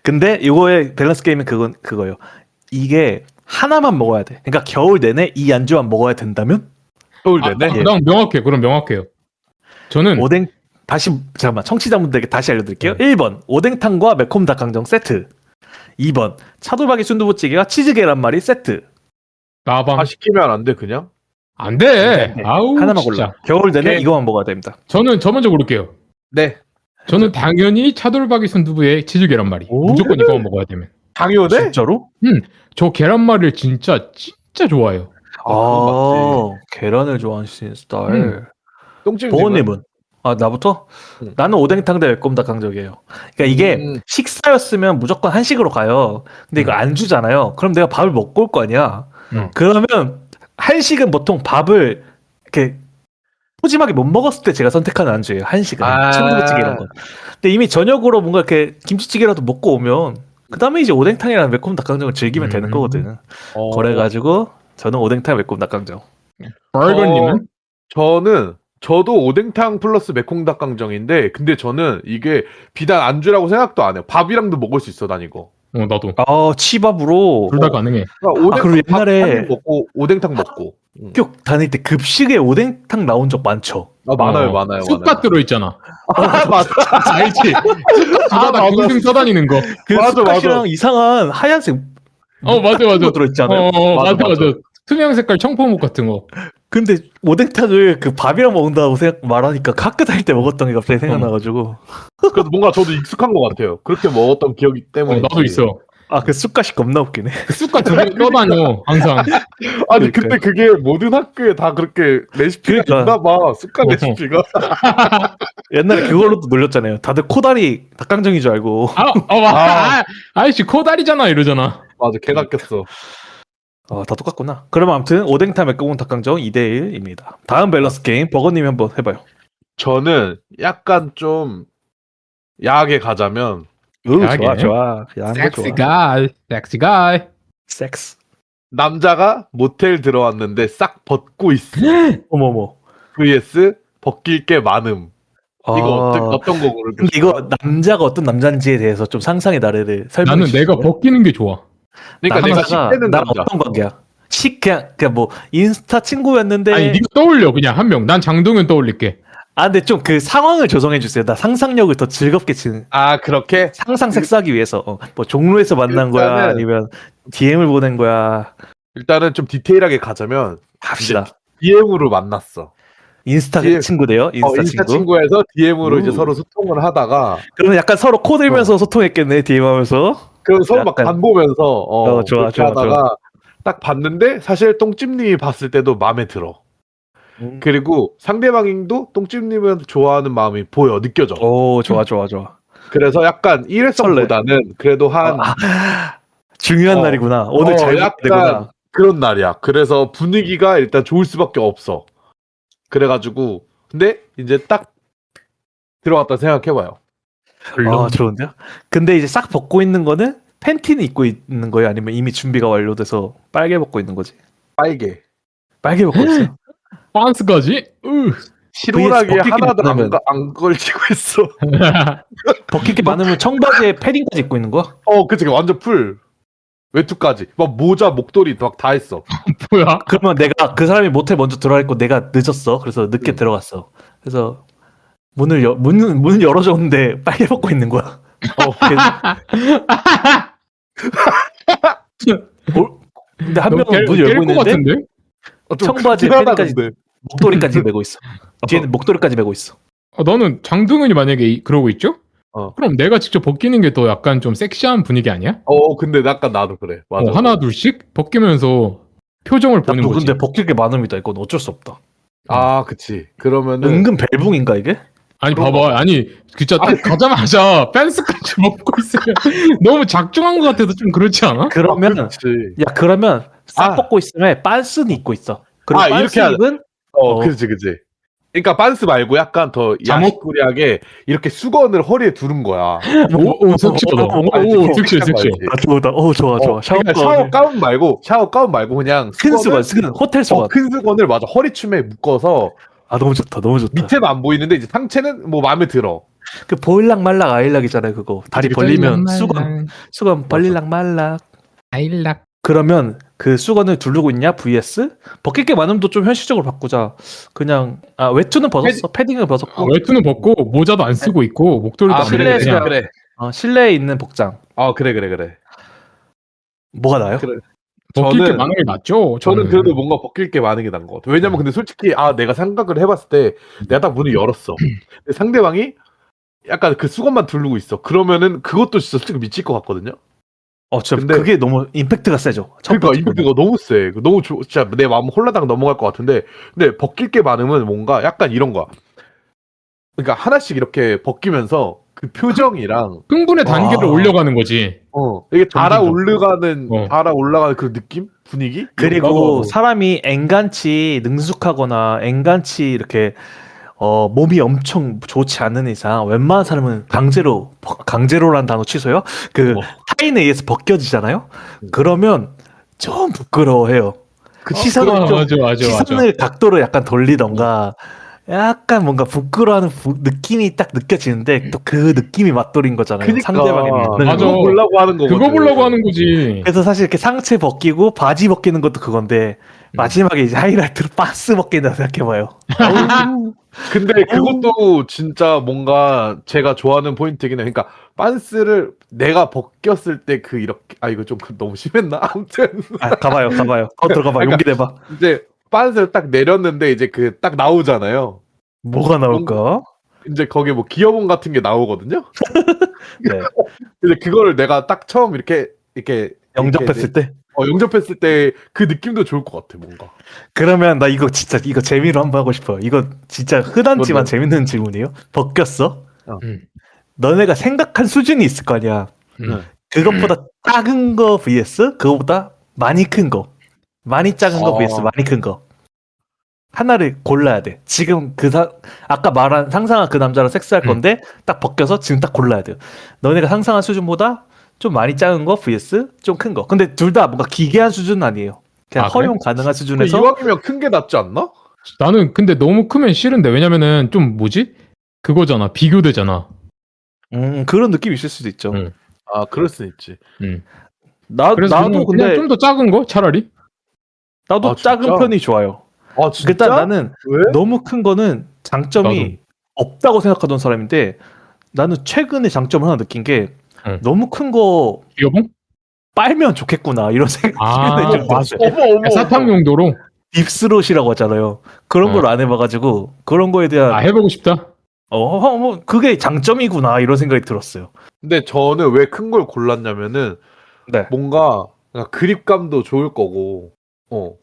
근데 이거의 밸런스 게임은 그거예요. 이게 하나만 먹어야 돼. 그러니까 겨울 내내 이 안주만 먹어야 된다면 겨울 내내. 그럼 명확해요. 저는 오뎅 잠깐만 청취자분들에게 다시 알려드릴게요. 1번 오뎅탕과 매콤 닭강정 세트. 2번 차돌박이 순두부찌개와 치즈 계란말이 세트. 나방 다 시키면 안 돼 그냥? 안 돼. 네. 아우 하나만 진짜. 골라. 겨울 내내 오케이. 이거만 먹어야 됩니다. 저 먼저 고를게요. 네. 저는 당연히 차돌박이 순두부에 치즈 계란말이. 오. 무조건 이거만 먹어야 되면. 당연해? 진짜로? 저 계란말이를 진짜 좋아해요. 계란을 좋아하시는 스타일. 똥찜 보호님은? 나부터? 나는 오뎅탕 대 매콤 닭강정이에요. 그러니까 이게 식사였으면 무조건 한식으로 가요. 근데 이거 안주잖아요. 그럼 내가 밥을 먹고 올 거 아니야. 그러면 한식은 보통 밥을 이렇게 푸짐하게 못 먹었을 때 제가 선택하는 안주예요. 한식은 순두부찌개 이런 거. 근데 이미 저녁으로 뭔가 이렇게 김치찌개라도 먹고 오면 그 다음에 이제 오뎅탕이랑 매콤 닭강정을 즐기면 되는 거거든. 그래가지고 저는 오뎅탕 매콤 닭강정. 버거님은? 저도 오뎅탕 플러스 매콤 닭강정인데 근데 저는 이게 비단 안주라고 생각도 안 해요. 밥이랑도 먹을 수 있어 난 이거. 나도. 치밥으로 둘 다 가능해. 그러니까 그리고 밥 옛날에 한입 먹고 오뎅탕 먹고. 학교 다닐 때 급식에 오뎅탕 나온 적 많죠. 많아요. 쑥갓 들어있잖아. 맞아. 알지? 쑥갓 두 가닥 맞아. 둥둥 떠다니는 거. 그 맞아, 숟가락이랑 맞아. 이상한 하얀색 맞아. 거 들어있잖아요. 맞아. 맞아. 투명 색깔 청포묵 같은 거. 근데 오뎅탕을 그 밥이랑 먹는다고 말하니까 학교 다닐 때 먹었던 게 갑자기 생각나가지고. 그래서 뭔가 저도 익숙한 것 같아요. 그렇게 먹었던 기억이 때문에. 나도 있어. 그 쑥갓이 겁나 웃기네. 쑥갓 두 개 떠다녀 항상. 아니 그러니까요. 근데 그게 모든 학교에 다 그렇게 레시피가 그러니까. 있나 봐. 습관 레시피가. 옛날에 그걸로도 놀렸잖아요. 다들 코다리 닭강정인 줄 알고. 아이씨 코다리잖아 이러잖아. 맞아, 개 낚였어. 다 똑같구나. 그러면 아무튼 오뎅탕 맥고운 닭강정 2대1입니다. 다음 밸런스 게임 버거님이 한번 해봐요. 저는 약간 좀 야하게 가자면 좋아 좋아. 야한 거 섹시 좋아. 가이. 섹시 가이. 섹스. 남자가 모텔 들어왔는데 싹 벗고 있어. 어머머. vs 벗길 게 많음. 이거 어떤 거 고를까요? 근데 이거 남자가 어떤 남자인지에 대해서 좀 상상의 나래를 설명해 나는 내가 벗기는 게 좋아. 그러니까 내가 남자가 10대는 나랑 남자. 어떤 관계야? 그냥 뭐 인스타 친구였는데 아니 네가 떠올려 그냥 한 명. 난 장동현 떠올릴게. 근데 좀 그 상황을 조성해 주세요. 나 상상력을 더 즐겁게 아, 그렇게? 상상 섹스하기 위해서 뭐 종로에서 만난 거야 일단은- 아니면 DM을 보낸 거야. 일단은 좀 디테일하게 가자면 합시다. DM으로 만났어. 인스타 DM. 친구대요. 인스타 인스타 친구. 친구에서 DM으로 이제 오. 서로 소통을 하다가 그러면 약간 서로 코들면서 소통했겠네. DM 하면서. 그 서로 막 약간- 간 보면서 좋아, 그렇게 좋아, 하다가 딱 봤는데 사실 똥찜님이 봤을 때도 마음에 들어. 그리고 상대방도 똥찜님을 좋아하는 마음이 보여, 느껴져. 오, 좋아. 그래서 약간 일회성보다는 그래도 한 중요한 어. 날이구나. 오늘 잘 약간 되구나. 그런 날이야. 그래서 분위기가 일단 좋을 수밖에 없어. 그래가지고 근데 이제 딱 들어갔다 생각해봐요. 좋은데요? 근데 이제 싹 벗고 있는 거는 팬티는 입고 있는 거예요? 아니면 이미 준비가 완료돼서 빨개 벗고 있는 거지? 빨개. 빨개 벗고 있어요. 빤스까지? 실오라기 벗길 게 하나도 많으면- 안 걸치고 있어. 벗길 게 많으면 청바지에 패딩까지 입고 있는 거야? 그치, 완전 풀. 외투까지. 막 모자, 목도리 막 다 했어. 뭐야? 그러면 내가 그 사람이 모텔 먼저 들어갔고 내가 늦었어. 그래서 늦게 응. 들어갔어. 그래서 문을 열어줬는데 빨개 벗고 있는 거야. 근데 한 명은 문 열고 깰것 있는데 같은데? 청바지에 패딩까지 목도리까지 메고 있어. 뒤에는 목도리까지 메고 있어. 너는 장동현이 만약에 그러고 있죠? 그럼 내가 직접 벗기는 게 더 약간 좀 섹시한 분위기 아니야? 근데 약간 나도 그래. 맞아. 하나 둘씩 벗기면서 표정을 보는 나도 거지. 근데 벗길 게 많습니다. 이건 어쩔 수 없다. 그치. 그러면은 은근 벨붕인가 이게? 아니 그런 봐봐, 아니 진짜 딱 가자마자 팬스까지 벗고 있으면 너무 작정한 것 같아서 좀 그렇지 않아? 그러면 그렇지. 그러면 싹 아. 벗고 있으면 빤스는 입고 있어. 그리고 이렇게 빤스 하자. 입은 그치. 그러니까 빤스 말고 약간 더 잠옷? 야식꾸리하게 이렇게 수건을 허리에 두른 거야. 오 섹시하다. 알지? 오 섹시해 섹시해. 좋다. 좋아. 그러니까 샤워 가운 말고 그냥 큰 수건을- 수건, 호텔 수건. 큰 수건을 맞아 허리춤에 묶어서 너무 좋다. 밑에는 안 보이는데 이제 상체는 뭐 마음에 들어. 그 보일락 말락 아일락이잖아요. 그거 다리 벌리면 수건 벌릴락 말락. 아일락. 그러면 그 수건을 두르고 있냐? vs 벗길 게 많음도 좀 현실적으로 바꾸자. 그냥 외투는 벗었어. 패딩을 벗었고 외투는 벗고 모자도 안 쓰고 있고 목도리도 안 실내에서 쓰고 그냥 그래. 실내에 있는 복장. 그래. 뭐가 나요? 그래. 벗길 게 저는- 많은 게 낫죠. 저는 그래도 뭔가 벗길 게 많은 게 나은 것 같아. 왜냐면 근데 솔직히 내가 생각을 해봤을 때 내가 딱 문을 열었어. 근데 상대방이 약간 그 수건만 두르고 있어. 그러면은 그것도 진짜 솔직히 미칠 것 같거든요. 진짜 근데- 그게 너무 임팩트가 세죠. 첫 그러니까 번째 임팩트가 너무 세. 너무 진짜 내 마음 홀라당 넘어갈 것 같은데, 근데 벗길 게 많으면 뭔가 약간 이런 거야. 그러니까 하나씩 이렇게 벗기면서 그 표정이랑 흥분의 단계를 올려가는 거지. 이게 달아올라가는 어. 달아올라가는 그 느낌, 분위기. 그리고 나도- 사람이 앵간치 능숙하거나 앵간치 이렇게 몸이 엄청 좋지 않은 이상 웬만한 사람은 강제로란 단어 취소요. 그 타인에 의해서 벗겨지잖아요. 그러면 좀 부끄러워해요. 그 시선을 좀 맞아. 시선을 각도를 약간 돌리던가 약간 뭔가 부끄러워하는 느낌이 딱 느껴지는데 또 그 느낌이 맛돌인 거잖아요. 그러니까. 상대방의 눈을 맞아. 그거 보려고 하는 거거든. 그거 보려고 하는 거지. 그래서 사실 이렇게 상체 벗기고 바지 벗기는 것도 그건데 마지막에 이제 하이라이트로 빤스 벗긴다 생각해봐요. 근데 그것도 진짜 뭔가 제가 좋아하는 포인트긴 해. 그러니까 빤스를 내가 벗겼을 때 그 이렇게 이거 좀 너무 심했나? 아무튼 가봐요. 들어가봐. 그러니까 용기 내봐. 이제 빤스를 딱 내렸는데 이제 그 딱 나오잖아요. 뭐가 나올까? 이제 거기에 뭐 기어봉 같은 게 나오거든요. 네. 근데 그거를 내가 딱 처음 이렇게 영접했을 때. 영접했을 때 그 느낌도 좋을 것 같아 뭔가. 그러면 나 이거 진짜 이거 재미로 한번 하고 싶어. 이거 진짜 흔하지만 뭔데? 재밌는 질문이에요. 벗겼어? 음. 너네가 생각한 수준이 있을 거 아니야. 그것보다 작은 거 vs 그거보다 많이 큰 거. 많이 작은 거 vs 많이 큰 거. 하나를 골라야 돼. 지금 아까 말한 상상한 그 남자랑 섹스할 건데 딱 벗겨서 지금 딱 골라야 돼요. 너네가 상상한 수준보다 좀 많이 작은 거 vs 좀 큰 거. 근데 둘 다 뭔가 기괴한 수준은 아니에요. 그냥 허용 가능한 수준에서. 이왕이면 큰 게 낫지 않나? 나는 근데 너무 크면 싫은데 왜냐면은 좀 뭐지? 그거잖아. 비교되잖아. 그런 느낌이 있을 수도 있죠. 그럴 수 있지. 그래서 나도 근데 좀 더 작은 거 차라리. 나도 작은 진짜? 편이 좋아요. 진짜? 일단 나는 왜? 너무 큰 거는 장점이 없다고 생각하던 사람인데 나는 최근에 장점을 하나 느낀 게 너무 큰 거 기어봉? 빨면 좋겠구나 이런 생각이 좀 들었어요. 어머. 사탕 용도로. 딥스롯이라고 하잖아요. 그런 걸 안 해봐가지고 그런 거에 대한 해보고 싶다. 뭐 그게 장점이구나 이런 생각이 들었어요. 근데 저는 왜 큰 걸 골랐냐면은 네, 뭔가 그립감도 좋을 거고,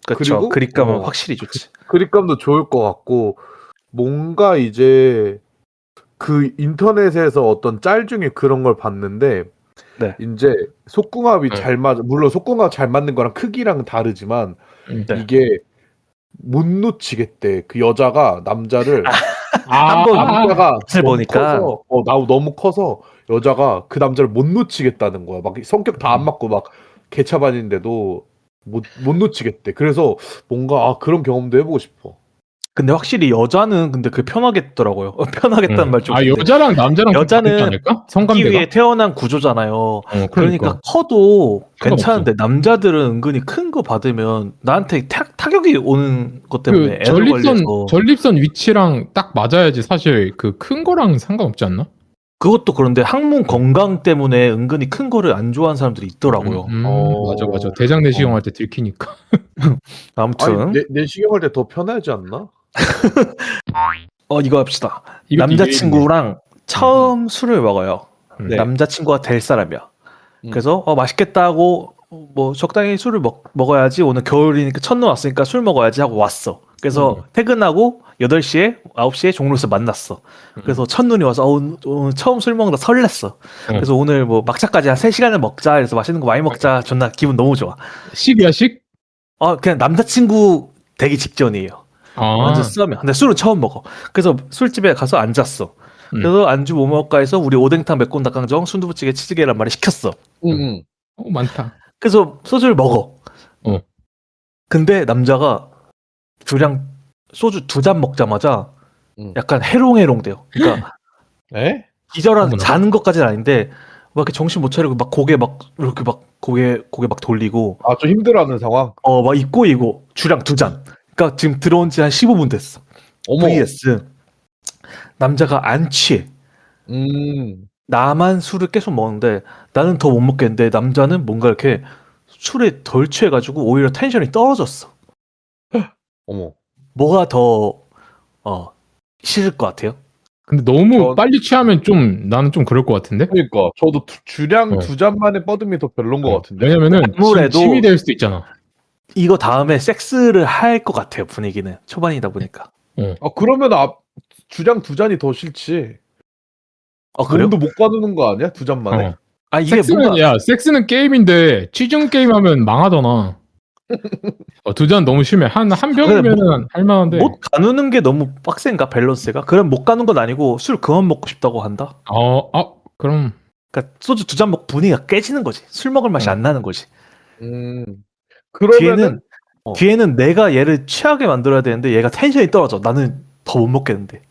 그렇죠. 그리고 그립감은 확실히 좋지. 그립감도 좋을 것 같고, 뭔가 이제 그 인터넷에서 어떤 짤 중에 그런 걸 봤는데, 네. 이제 속궁합이 잘 맞아. 물론 속궁합 잘 맞는 거랑 크기랑은 다르지만 네. 이게 못 놓치겠대. 그 여자가 남자를 한번 남자가 맛을 보니까 너무 커서 여자가 그 남자를 못 놓치겠다는 거야. 막 성격 다 안 맞고 막 개차반인데도 못 놓치겠대. 그래서 뭔가 그런 경험도 해보고 싶어. 근데 확실히 여자는 근데 그 편하겠더라고요. 편하겠다는 말 좀. 여자랑 남자랑 좀 여자는 다르지 않을까? 기 성감대가. 위에 태어난 구조잖아요. 그러니까. 그러니까 커도 상관없어. 괜찮은데 남자들은 은근히 큰 거 받으면 나한테 타격이 오는 것 때문에 그 애를 걸려서 전립선 위치랑 딱 맞아야지 사실 그 큰 거랑 상관없지 않나? 그것도 그런데 항문 건강 때문에 은근히 큰 거를 안 좋아하는 사람들이 있더라고요. 맞아. 대장 내시경 할 때 들키니까. 아무튼 아니 내시경할 때 더 편하지 않나? 이거 합시다. 이것도 남자친구랑 처음 술을 먹어요. 네. 남자친구가 될 사람이야. 음. 그래서 맛있겠다 하고 뭐 적당히 술을 먹어야지 오늘 겨울이니까 첫눈 왔으니까 술 먹어야지 하고 왔어. 그래서 퇴근하고 8시에 9시에 종로에서 만났어. 그래서 첫눈이 와서 오늘 처음 술 먹는다 설렜어. 그래서 오늘 뭐 막차까지 한 3시간을 먹자. 그래서 맛있는 거 많이 먹자. 존나 기분 너무 좋아. 식이야 식? 그냥 남자친구 되기 직전이에요. 완전 썸이야. 근데 술은 처음 먹어. 그래서 술집에 가서 앉았어. 그래서 안주 뭐 먹을까 해서 우리 오뎅탕 매콤 닭강정 순두부찌개 치즈케 계란말이 시켰어. 많다. 그래서 소주를 먹어. 근데 남자가 주량 소주 2잔 먹자마자 약간 해롱해롱 돼요. 그러니까 기절한 어머나. 자는 것까지는 아닌데 막 이렇게 정신 못 차리고 막 고개 막 이렇게 막 고개 막 돌리고 좀 힘들어하는 상황. 막 입고 주량 2잔. 그러니까 지금 들어온 지 한 15분 됐어. vs 남자가 안 취해. 나만 술을 계속 먹는데 나는 더 못 먹겠는데 남자는 뭔가 이렇게 술에 덜 취해가지고 오히려 텐션이 떨어졌어. 어머. 뭐가 더 싫을 것 같아요? 근데 너무 빨리 취하면 나는 좀 그럴 것 같은데? 그러니까 저도 주량 2잔만에 뻗음이 더 별론 것 같은데. 왜냐면은 아무래도 침이 될 수도 있잖아. 이거 다음에 섹스를 할 것 같아요. 분위기는 초반이다 보니까. 그러면 주량 2잔이 더 싫지. 그래요? 몸도 못 가누는 거 아니야? 2잔만에? 이게 섹스는 게임인데 취중 게임하면 망하잖아. 2잔 너무 심해. 한 병이면은 할만한데. 못 가누는 게 너무 빡센가 밸런스가? 그럼 못 가는 건 아니고 술 그만 먹고 싶다고 한다. 그럼 그러니까 소주 2잔 먹고 분위기가 깨지는 거지. 술 먹을 맛이 안 나는 거지. 그러면은 뒤에는 내가 얘를 취하게 만들어야 되는데 얘가 텐션이 떨어져. 나는 더 못 먹겠는데.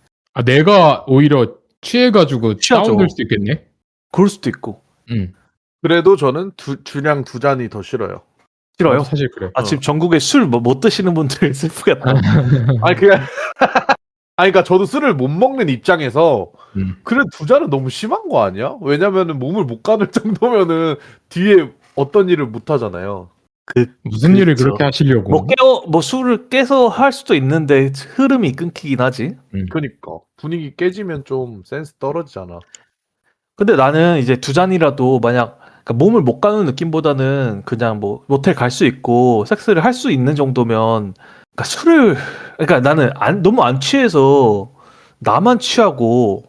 내가 오히려 취해가지고 취하죠. 다운될 수도 있겠네. 그럴 수도 있고. 그래도 저는 주량 2잔이 더 싫어요. 싫어요? 사실 그래. 지금 전국에 술 못 드시는 분들 슬프겠다. 그냥 아니, 그러니까 저도 술을 못 먹는 입장에서 그래 두 잔은 너무 심한 거 아니야? 왜냐면은 몸을 못 가눌 정도면은 뒤에 어떤 일을 못 하잖아요. 무슨 일을 그렇죠. 그렇게 하시려고? 뭐 술을 깨서 할 수도 있는데 흐름이 끊기긴 하지. 그러니까 분위기 깨지면 좀 센스 떨어지잖아. 근데 나는 이제 두 잔이라도 만약 그러니까 몸을 못 가는 느낌보다는 그냥 뭐 모텔 갈 수 있고 섹스를 할 수 있는 정도면 그러니까 술을 그러니까 나는 너무 안 취해서 나만 취하고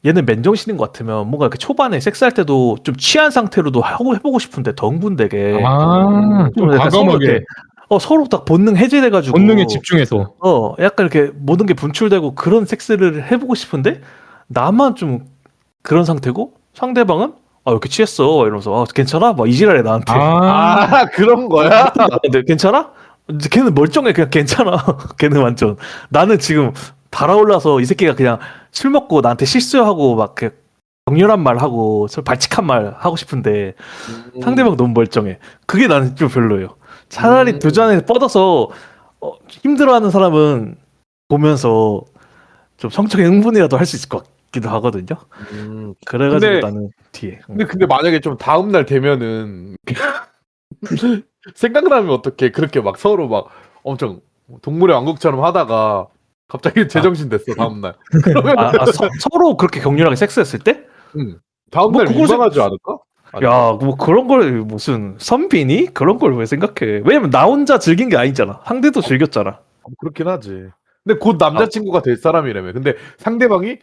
얘는 맨정신인 것 같으면 뭔가 이렇게 초반에 섹스할 때도 좀 취한 상태로도 해보고 싶은데 더 흥분되게 좀 약간 서로 과감하게 이렇게 서로 딱 본능 해제돼가지고 본능에 집중해서. 약간 이렇게 모든 게 분출되고 그런 섹스를 해보고 싶은데 나만 좀 그런 상태고 상대방은 이렇게 취했어 이러면서 괜찮아? 막 이지랄해 나한테. 그런 거야? 근데 괜찮아? 이제 걔는 멀쩡해 그냥 괜찮아. 걔는 완전 나는 지금 달아올라서 이 새끼가 그냥 술 먹고 나한테 실수하고 막 격렬한 말 하고 발칙한 말 하고 싶은데 상대방 너무 멀쩡해. 그게 나는 좀 별로예요. 차라리 두 잔에 뻗어서 힘들어하는 사람은 보면서 좀 성적인 흥분이라도 할 수 있을 것 같기도 하거든요. 그래가지고 근데- 나는 뒤에. 근데 만약에 좀 다음날 되면은 생각나면 어떡해. 그렇게 막 서로 막 엄청 동물의 왕국처럼 하다가 갑자기 제정신 됐어 다음날. 그러면 서로 그렇게 격렬하게 섹스했을 때? 다음날 그걸 민망하지 않을까? 야, 뭐 그런 걸 무슨 선비니? 그런 걸 왜 생각해? 왜냐면 나 혼자 즐긴 게 아니잖아. 상대도 즐겼잖아. 그렇긴 하지. 근데 곧 남자친구가 될 사람이라며. 근데 상대방이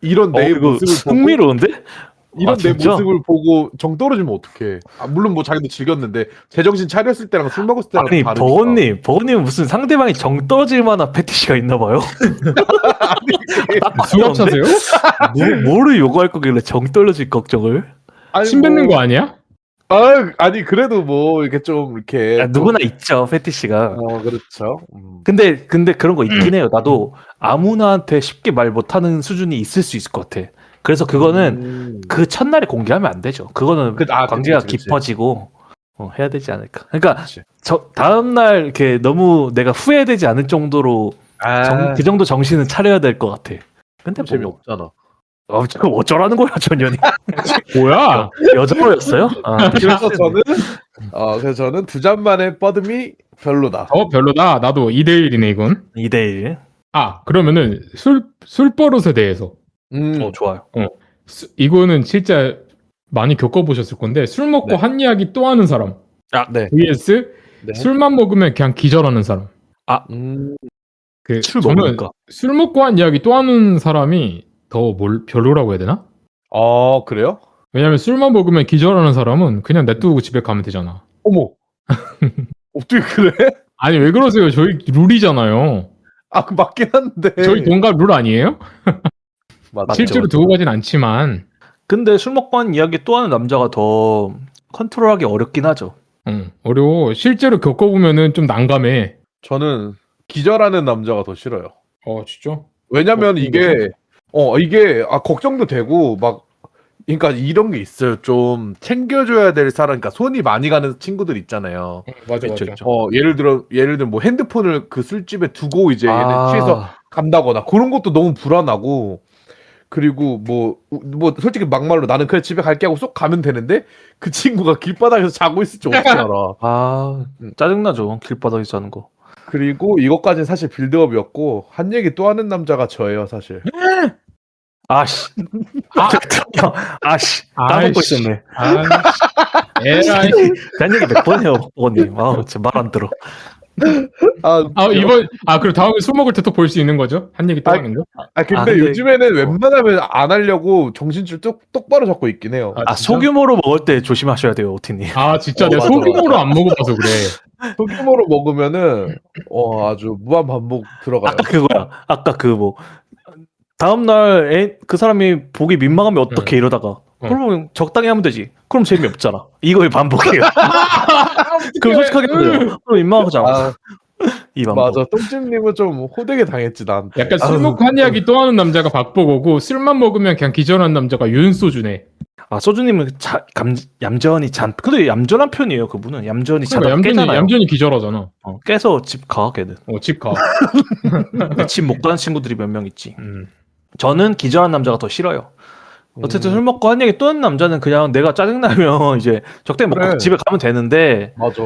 이런 내 이거 모습을 보고 흥미로운데? 이런 내 진짜? 모습을 보고 정 떨어지면 어떡해. 물론 뭐 자기도 즐겼는데 제정신 차렸을 때랑 술 먹었을 때랑 아니, 다르니까. 버거님 무슨 상대방이 정 떨어질 만한 패티시가 있나 봐요? 수갑차세요? 뭐를 요구할 거길래 정 떨어질 걱정을? 아니, 침 뱉는 거 아니야? 아니 그래도 뭐 이렇게 좀 이렇게 누구나 있죠, 패티시가. 그렇죠. 근데 그런 거 있긴 해요. 나도 아무나한테 쉽게 말 못하는 수준이 있을 수 있을 것 같아. 그래서 그거는 그 첫날에 공개하면 안 되죠. 그거는 관계가 그치. 깊어지고 해야 되지 않을까. 그러니까 그치. 다음날 이렇게 너무 내가 후회되지 않을 정도로 그 정도 정신은 차려야 될 것 같아. 근데 재미없잖아. 어쩌라는 거야, 전현이. 뭐야? 여자로였어요? 그래서 저는 두 잔 만에 뻗음이 별로다. 별로다. 나도 2대1이네 이건. 2대1. 그러면은 술버릇에 대해서. 좋아요. 이거는 진짜 많이 겪어보셨을 건데 술 먹고 네. 한 이야기 또 하는 사람. 네. vs 네. 술만 먹으면 그냥 기절하는 사람. 술 저는 먹으니까. 술 먹고 한 이야기 또 하는 사람이 더 별로라고 해야 되나? 그래요? 왜냐면 술만 먹으면 기절하는 사람은 그냥 냅두고 집에 가면 되잖아. 어머. 어떻게 그래? 아니 왜 그러세요? 저희 룰이잖아요. 그 맞긴 한데. 저희 동갑 룰 아니에요? 맞죠. 실제로 두고 가진 않지만. 근데 술 먹고 한 이야기 또 하는 남자가 더 컨트롤하기 어렵긴 하죠. 어려워. 실제로 겪어보면은 좀 난감해. 저는 기절하는 남자가 더 싫어요. 진짜? 왜냐면 이게 걱정도 되고 막 그러니까 이런 게 있어요. 좀 챙겨줘야 될 사람, 그러니까 손이 많이 가는 친구들 있잖아요. 맞아. 예를 들어 뭐 핸드폰을 그 술집에 두고 이제 얘는 취해서 간다거나 그런 것도 너무 불안하고, 그리고 뭐 솔직히 막말로 나는 그냥 집에 갈게 하고 쏙 가면 되는데 그 친구가 길바닥에서 자고 있을지 어떻게 알아. 짜증나죠. 길바닥에서 자는 거. 그리고 이것까지는 사실 빌드업이었고 한 얘기 또 하는 남자가 저예요 사실. 아씨. 까먹고 있었네. 에라이. 난 얘기 몇 번 해요, 버거님. 진짜 말 안 들어. 그럼 다음에 술 먹을 때 또 볼 수 있는 거죠? 한 얘기 또 하는 거? 근데 요즘에는 웬만하면 안 하려고 정신줄 똑바로 잡고 있긴 해요. 소규모로 먹을 때 조심하셔야 돼요, 오티님. 진짜 내가 소규모로 안 먹어봐서 그래. 소규모로 먹으면은 아주 무한 반복 들어가요. 아까 그거야. 다음날 그 사람이 보기 민망하면 어떻게 이러다가 그러면 적당히 하면 되지. 그럼 재미없잖아. 이거의 반복이에요. 그럼 솔직하게 그래요. 그럼 민망하잖아. 이 반복. 맞아. 똥찜님은 좀 호되게 당했지 난. 약간 술 먹고 한 이야기 또 하는 남자가 박보고고 술만 먹으면 그냥 기절한 남자가 윤소주네. 아 소주님은 얌전히 근데 얌전한 편이에요. 그분은 얌전히 자다 그러니까 깨잖아요. 얌전히 기절하잖아. 깨서 집 가 걔는. 집 가. 집 못 가는 친구들이 몇 명 있지. 음. 저는 기절한 남자가 더 싫어요. 어쨌든 술 먹고 한 얘기 또 하는 남자는 그냥 내가 짜증나면 이제 적당히 먹고 그래. 집에 가면 되는데 맞아.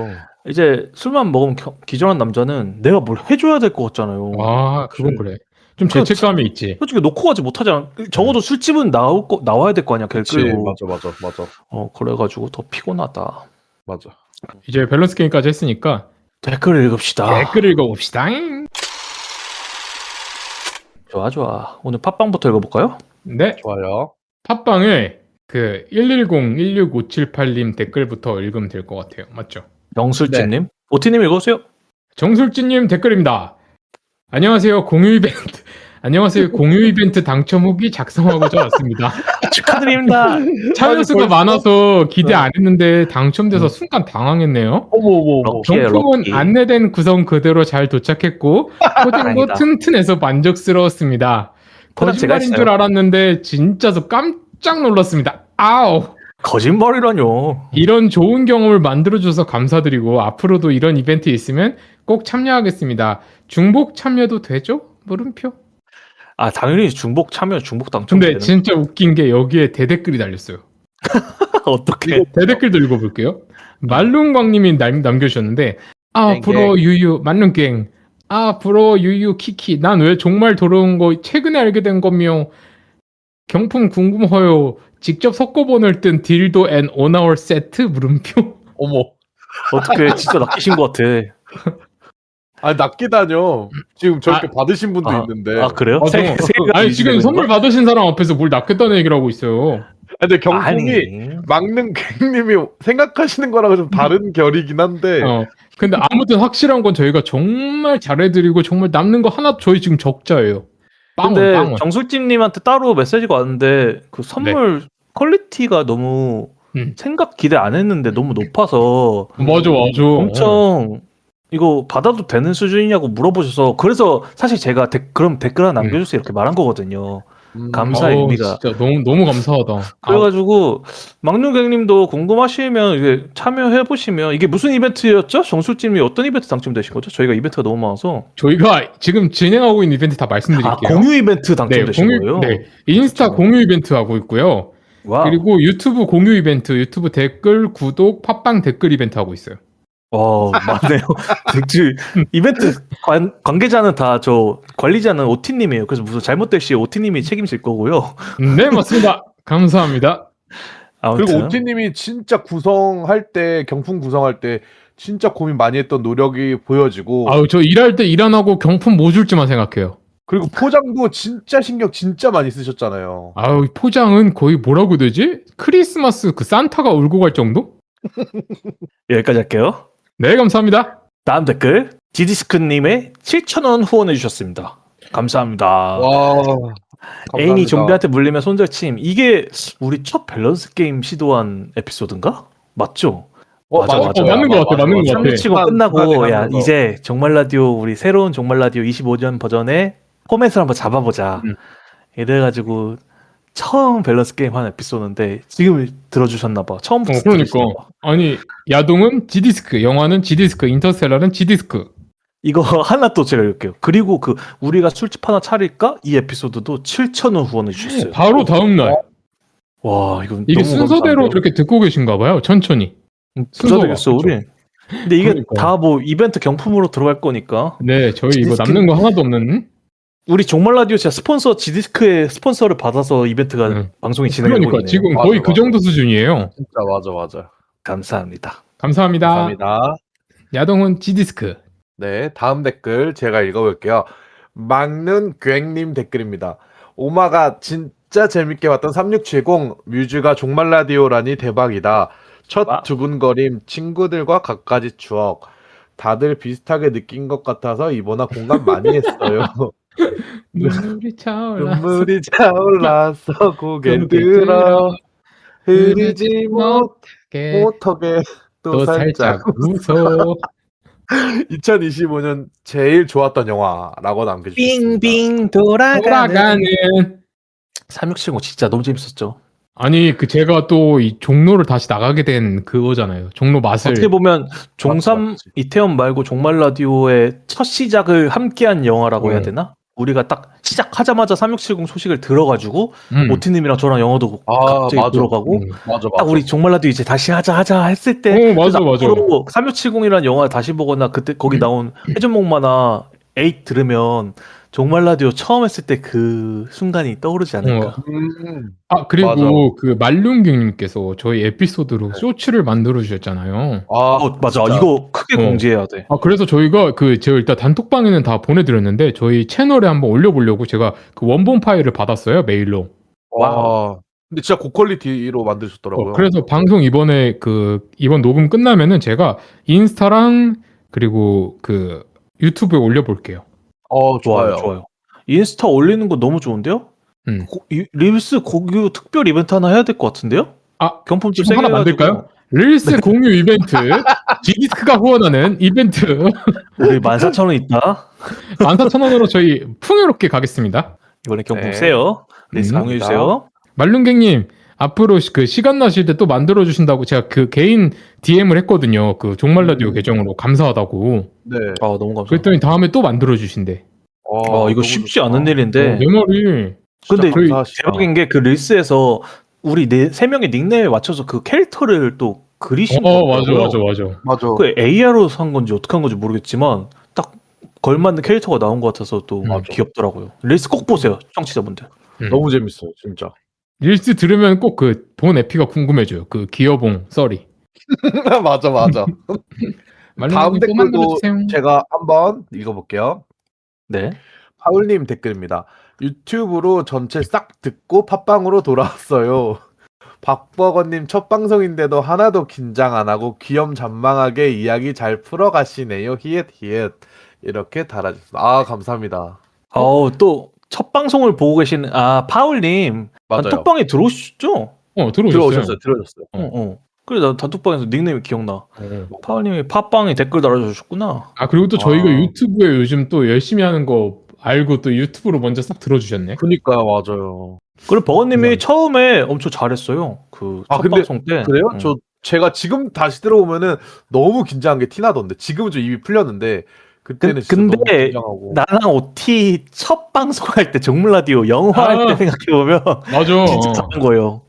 이제 술만 먹으면 기절한 남자는 내가 뭘 해줘야 될 것 같잖아요. 아, 그건 그래. 좀 죄책감이 있지. 솔직히 놓고 가지 못하잖아. 적어도 술집은 나와야 될 거 아니야. 걔를 그치. 끌고. 맞아. 그래가지고 더 피곤하다. 맞아. 이제 밸런스 게임까지 했으니까 댓글을 읽읍시다. 댓글 읽어봅시다. 좋아. 오늘 팟빵부터 읽어볼까요? 네. 좋아요. 팟빵을 그 110-16578님 댓글부터 읽으면 될 것 같아요. 맞죠? 영술집님. 오티님 읽어주세요. 정술진님 댓글입니다. 안녕하세요. 공유 이벤트 당첨 후기 작성하고자 왔습니다. 축하드립니다. 참여 수가 많아서 기대 안 했는데 당첨돼서 순간 당황했네요. 어머. 경품은 럭키. 안내된 구성 그대로 잘 도착했고 코딩도 다행이다. 튼튼해서 만족스러웠습니다. 그건 제가 거짓말인 했어요. 줄 알았는데 진짜서 깜짝 놀랐습니다. 아우! 거짓말이라뇨. 이런 좋은 경험을 만들어줘서 감사드리고 앞으로도 이런 이벤트 있으면 꼭 참여하겠습니다. 중복 참여도 되죠? 물음표. 아 당연히 중복 당첨. 근데 진짜 웃긴 게 여기에 대댓글이 달렸어요. 어떻게? 대댓글도 읽어볼게요. 말룬광님이 남겨주셨는데 부러워 유유 말룬갱 부러워 유유 키키 난 왜 정말 더러운 거 최근에 알게 된 거며 경품 궁금해요. 직접 섞어보낼 땐 딜도 앤 온아워 세트 물음표. 어머. 어떻게 진짜 낚이신 것 같아. 아 낚이다뇨. 지금 저렇게 받으신 분도 있는데. 아 그래요? 맞아. 아니 지금 선물 받으신 사람 앞에서 뭘 낚였다는 얘기를 하고 있어요. 근데 경품이 막는 갱님이 생각하시는 거랑은 좀 다른 결이긴 한데. 근데 아무튼 확실한 건 저희가 정말 잘해드리고 정말 남는 거 하나 저희 지금 적자예요. 근데 정술집님한테 따로 메시지가 왔는데 그 선물 퀄리티가 너무 생각 기대 안 했는데 너무 높아서 맞아. 엄청 이거 받아도 되는 수준이냐고 물어보셔서 그래서 사실 제가 그럼 댓글 하나 남겨주세요 이렇게 말한 거거든요. 감사의 의미가. 진짜 너무 감사하다. 그래가지고 막누갱님도 궁금하시면 이게 참여해보시면 이게 무슨 이벤트였죠? 정술집이 어떤 이벤트 당첨되신 거죠? 저희가 이벤트가 너무 많아서 저희가 지금 진행하고 있는 이벤트 다 말씀드릴게요. 공유 이벤트 당첨되신 거예요? 네, 인스타 공유 이벤트 하고 있고요. 와우. 그리고 유튜브 공유 이벤트, 유튜브 댓글, 구독, 팟빵 댓글 이벤트 하고 있어요. 맞네요. 이벤트 관계자는 다 관리자는 오티님이에요. 그래서 무슨 잘못될 시 오티님이 책임질 거고요. 네, 맞습니다. 감사합니다. 아무튼. 그리고 오티님이 진짜 경품 구성할 때 진짜 고민 많이 했던 노력이 보여지고. 저 일할 때 일 안 하고 경품 뭐 줄지만 생각해요. 그리고 포장도 진짜 신경 진짜 많이 쓰셨잖아요. 포장은 거의 뭐라고 해야 되지? 크리스마스 그 산타가 울고 갈 정도? 여기까지 할게요. 네, 감사합니다. 다음 댓글 지디스크님의 7,000원 후원해 주셨습니다. 감사합니다. 와, 애인이 좀비한테 물리면 손절침. 이게 우리 첫 밸런스 게임 시도한 에피소드인가? 맞죠? 맞아. 맞는 것 같아. 3일 끝나고 이제 정말 라디오 우리 새로운 정말 라디오 25년 버전의 포맷을 한번 잡아보자. 이래가지고 처음 밸런스 게임 한 에피소드인데 지금 들어주셨나봐. 처음부터 그러니까 아니 야동은 G디스크, 영화는 G디스크, 인터스텔라는 G디스크. 이거 하나 또 제가 읽을게요. 그리고 우리가 술집 하나 차릴까? 이 에피소드도 7,000원 후원해 주셨어요. 바로 다음날. 와 이건 이게 너무 순서대로 감사한데요? 이렇게 듣고 계신가 봐요. 천천히. 부자 되겠어 우리. 근데 이게 그러니까요. 다 뭐 이벤트 경품으로 들어갈 거니까. 네, 저희 이거 남는 거 하나도 없는. 우리 정말 라디오 진짜 스폰서 G디스크의 스폰서를 받아서 이벤트가 방송이 진행되고 있네요. 그러니까 지금 거의 그 정도 수준이에요. 진짜 맞아. 감사합니다. 감사합니다. 감사합니다. 야동은 G디스크. 네, 다음 댓글 제가 읽어볼게요. 막는 괭님 댓글입니다. 오마가 진짜 재밌게 봤던 3670 뮤즈가 종말 라디오라니 대박이다. 첫 두근거림, 친구들과 갖가지 추억. 다들 비슷하게 느낀 것 같아서 이보나 공감 많이 했어요. 눈물이 차올라. 눈물이 차올라서 고개 들어 흐르지 못하게 또 살짝 웃어. 2025년 제일 좋았던 영화라고 남겨주셨습니다. 빙빙 돌아가는 3670 진짜 너무 재밌었죠. 아니 그 제가 또 이 종로를 다시 나가게 된 그거잖아요. 종로 맛을. 어떻게 보면 종삼 맞지. 이태원 말고 종말 라디오의 첫 시작을 함께한 영화라고 해야 네. 되나? 우리가 딱 시작하자마자 3670 소식을 들어가지고 음. 오티님이랑 저랑 영화도 아, 갑자기 맞아. 들어가고 맞아. 딱 우리 종말 라디오 이제 다시 하자 했을 때 맞아. 3670이라는 영화 다시 보거나 그때 거기 나온 회전목마나 8 들으면 종말 라디오 처음 했을 때 그 순간이 떠오르지 않을까. 아 그리고 맞아. 그 말lun기님께서 저희 에피소드로 쇼츠를 만들어 주셨잖아요. 맞아. 진짜. 이거 크게 공지해야 돼. 아 그래서 저희가 제가 일단 단톡방에는 다 보내드렸는데 저희 채널에 한번 올려보려고 제가 그 원본 파일을 받았어요 메일로. 와. 근데 진짜 고퀄리티로 만드셨더라고요. 그래서 방송 이번에 이번 녹음 끝나면은 제가 인스타랑 그리고 그 유튜브에 올려볼게요. 좋아요. 인스타 올리는 거 너무 좋은데요? 릴스 공유 특별 이벤트 하나 해야 될 것 같은데요? 아 경품 좀 지금 세게 하나 해가지고. 만들까요? 릴스 공유 이벤트 지디스크가 후원하는 이벤트 우리 14,000원 있다. 14,000원으로 저희 풍요롭게 가겠습니다. 이번에 경품 네. 세요. 릴스 감사합니다. 공유해주세요. 말lun객님 앞으로 그 시간 나실 때 또 만들어 주신다고 제가 그 개인 DM을 했거든요. 그 종말 라디오 계정으로 감사하다고. 네. 너무 감사합니다. 그랬더니 다음에 또 만들어 주신대. 이거 너무 쉽지 좋다. 않은 일인데. 내 말이. 근데 저희- 감사하시다. 대박인 게 그 릴스에서 우리 세 명의 닉네임에 맞춰서 그 캐릭터를 또 그리신 거예요. 맞아. 그 AR로 산 건지 어떻게 한 건지 모르겠지만 딱 걸맞는 캐릭터가 나온 것 같아서 또 맞아. 귀엽더라고요. 릴스 꼭 보세요, 청취자분들. 너무 재밌어요, 진짜. 릴스 들으면 꼭 그 본 에피가 궁금해져요. 그 기어봉 썰이. 맞아. 다음 말lun객님 또 만들어 댓글도 주세요. 제가 한번 읽어볼게요. 네. 파울님 댓글입니다. 유튜브로 전체 싹 듣고 팟빵으로 돌아왔어요. 박버거님 첫 방송인데도 하나도 긴장 안 하고 귀염잔망하게 이야기 잘 풀어가시네요. 히읗 이렇게 달아주셨습니다. 아 감사합니다. 또 첫 방송을 보고 계시는 파울님 맞아요. 단톡방에 들어오셨죠? 들어오셨어요. 들어오셨어요. 그래 나 단톡방에서 닉네임이 기억나. 파울님이 팟빵에 댓글 달아주셨구나. 아 그리고 또 저희가 아. 유튜브에 요즘 또 열심히 하는 거 알고 또 유튜브로 먼저 싹 들어주셨네. 그니까 맞아요. 그리고 버거님이 감사합니다. 처음에 엄청 잘했어요. 그 첫 근데 방송 때. 그래요? 응. 제가 지금 다시 들어보면은 너무 긴장한 게 티나던데 지금은 좀 입이 풀렸는데 그때는 진짜 근데 너무 긴장하고. 나랑 OT 첫 방송할 때 종물 라디오 영화 할 때 생각해 보면 맞아. 진짜 다른 거예요.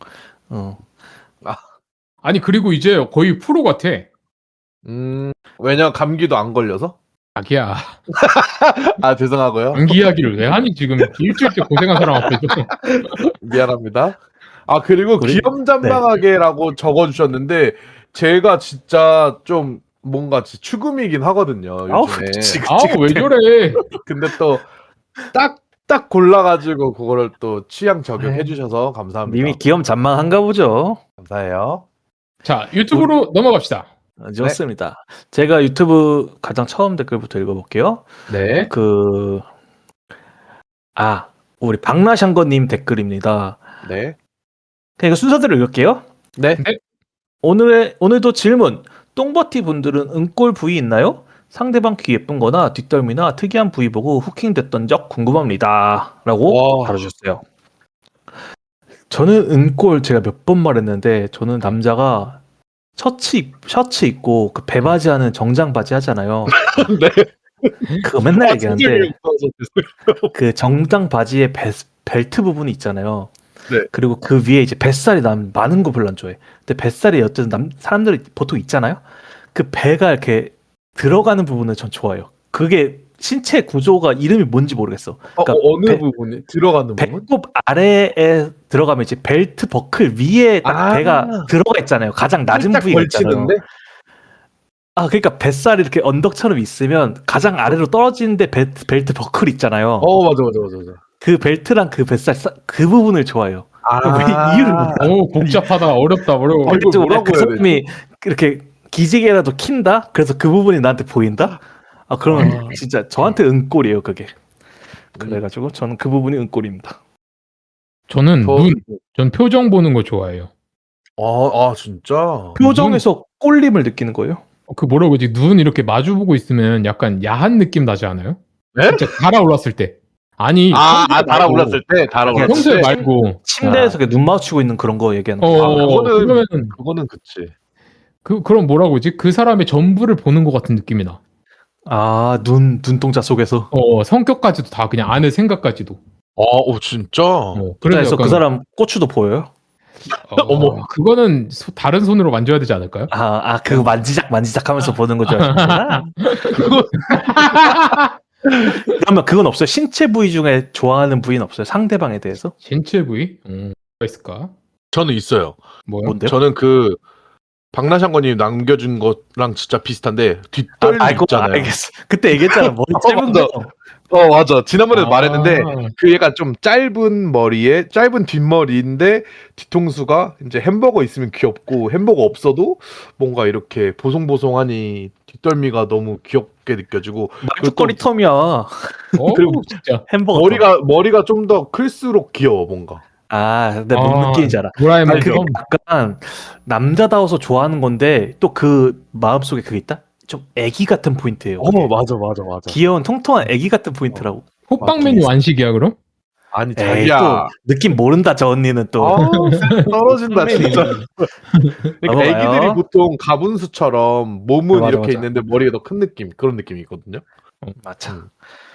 아니 그리고 이제 거의 프로 같아. 왜냐면 감기도 안 걸려서? 자기야. 아 죄송하고요. 감기 이야기를 왜 하니 지금 일주일째 고생한 사람 앞에서. 미안합니다. 아 그리고 우리- 귀염잔망하게라고 적어주셨는데 제가 진짜 좀 뭔가 추금이긴 하거든요 요즘에. 왜 저래? 근데 또 딱 골라가지고 그거를 또 취향 적용해 주셔서 감사합니다. 님이 귀염잔망한가 보죠. 감사해요. 자 유튜브로 넘어갑시다. 좋습니다. 제가 유튜브 가장 처음 댓글부터 읽어볼게요. 네. 우리 박라샹거님 댓글입니다. 네. 그러니까 순서대로 읽을게요. 네. 오늘도 질문. 똥버티 분들은 은꼴 부위 있나요? 상대방 귀 예쁜 거나 뒷덜미나 특이한 부위 보고 후킹됐던 적 궁금합니다. 라고 와. 달아주셨어요. 저는 은꼴 제가 몇 번 말했는데 저는 남자가 셔츠 입고 그 배바지 하는 정장 바지 하잖아요. 네. 그거 맨날 얘기하는데 죄송해요. 그 정장 바지의 벨트 부분이 있잖아요. 네. 그리고 그 위에 이제 뱃살이 많은 거 별로 안 좋아해. 근데 뱃살이 어쨌든 사람들이 보통 있잖아요. 그 배가 이렇게 들어가는 부분을 전 좋아해요. 그게 신체 구조가 이름이 뭔지 모르겠어. 그러니까 어느 부분이 들어가는 부분? 배꼽 아래에 들어가면 이제 벨트 버클 위에 딱 배가 들어가 있잖아요. 가장 낮은 부위가 있잖아요. 그러니까 뱃살이 이렇게 언덕처럼 있으면 가장 아래로 떨어지는데 벨트 버클 있잖아요. 맞아. 그 벨트랑 그 뱃살 그 부분을 좋아해요. 왜 이유를 몰라. 복잡하다. 어려워. 이걸 뭐라고 그 해야 사람이 이렇게 기지개라도 킨다? 그래서 그 부분이 나한테 보인다? 그러면 진짜 저한테 은꼴이에요, 그게. 그래가지고 저는 그 부분이 은꼴입니다. 저는 전 표정 보는 거 좋아해요. 진짜? 표정에서 꼴림을 느끼는 거예요? 그 뭐라고 하지? 눈 이렇게 마주보고 있으면 약간 야한 느낌 나지 않아요? 네? 진짜 달아올랐을 때. 아니 달아올랐을 때 평소에 말고 침대에서 이렇게 눈 마주치고 있는 그런 거 얘기하는 거. 그거는 그치. 그럼 뭐라고 하지? 그 사람의 전부를 보는 것 같은 느낌이 나. 눈동자 속에서. 성격까지도 다 그냥 안의 생각까지도. 진짜? 그래서 그 사람 고추도 보여요? 어머. 그거는 다른 손으로 만져야 되지 않을까요? 그거 만지작 하면서 보는 거죠. 그러면 그건 없어요? 신체 부위 중에 좋아하는 부위는 없어요? 상대방에 대해서? 신체 부위? 뭐가 있을까? 저는 있어요. 뭐요? 뭔데요? 저는 그 박나샹궈님 남겨준 거랑 진짜 비슷한데 뒷덜미 있잖아요. 알겠어. 그때 얘기했잖아. 머리 짧은 맞아. 거. 맞아. 지난번에도 말했는데 그 얘가 좀 짧은 머리에 짧은 뒷머리인데 뒤통수가 이제 햄버거 있으면 귀엽고 햄버거 없어도 뭔가 이렇게 보송보송하니 뒷덜미가 너무 귀엽게 느껴지고 말죽거리 텀이야. 그리고 진짜 햄버거 머리가 좀 더 클수록 귀여워 뭔가. 근데 뭔 느낌인지 알아. 도라에몽 그게 약간 남자다워서 좋아하는 건데 또 그 마음속에 그게 있다? 좀 애기 같은 포인트예요. 맞아. 귀여운 통통한 애기 같은 포인트라고. 호빵 메뉴 완식이야 그럼? 아니 에이, 자기야. 또 느낌 모른다 저 언니는 또. 떨어진다 진짜. 그러니까 넘어가요. 애기들이 보통 가분수처럼 몸은 맞아, 이렇게 맞아. 있는데 머리가 더 큰 느낌 그런 느낌이거든요. 맞아.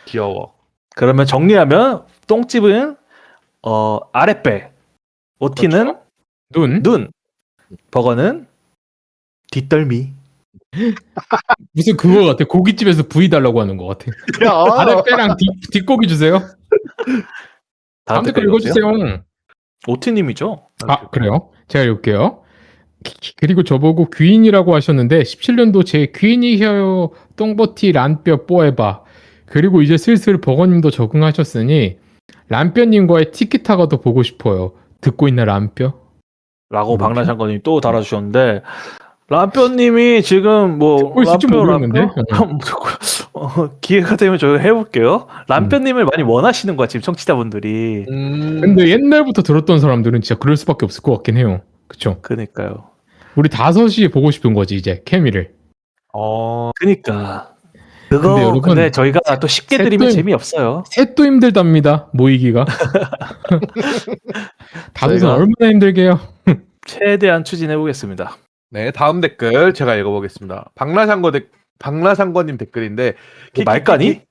귀여워. 그러면 정리하면 똥집은 아랫배, 오티는 눈, 버거는 뒷덜미. 무슨 그거 같아. 고깃집에서 부위 달라고 하는 것 같아. 아랫배랑 뒷고기 주세요. 다음 댓글 읽어주세요. 오티님이죠? 그래요? 제가 읽을게요. 그리고 저보고 귀인이라고 하셨는데 17년도 제 귀인이셔요. 똥버티 란뼈 뽀에바. 그리고 이제 슬슬 버거님도 적응하셨으니 란뼈님과의 티키타가도 보고 싶어요. 듣고 있나 란뼈? 라고 박나샹궈님 또 달아주셨는데 란뼈님이 지금 듣고 있을지 모르겠는데? 기회가 되면 저희 해볼게요. 란뼈님을 많이 원하시는 거야 지금 청취자분들이. 근데 옛날부터 들었던 사람들은 진짜 그럴 수밖에 없을 것 같긴 해요. 그쵸? 그니까요. 우리 5시 보고 싶은 거지 이제 케미를. 그니까. 근데 여러분, 근데 저희가 또 쉽게 드리면 재미없어요. 셋도 힘들답니다. 모이기가. 다들 얼마나 힘들게요. 최대한 추진해 보겠습니다. 네, 다음 댓글 제가 읽어보겠습니다. 박나샹궈님 댓글인데 말까니?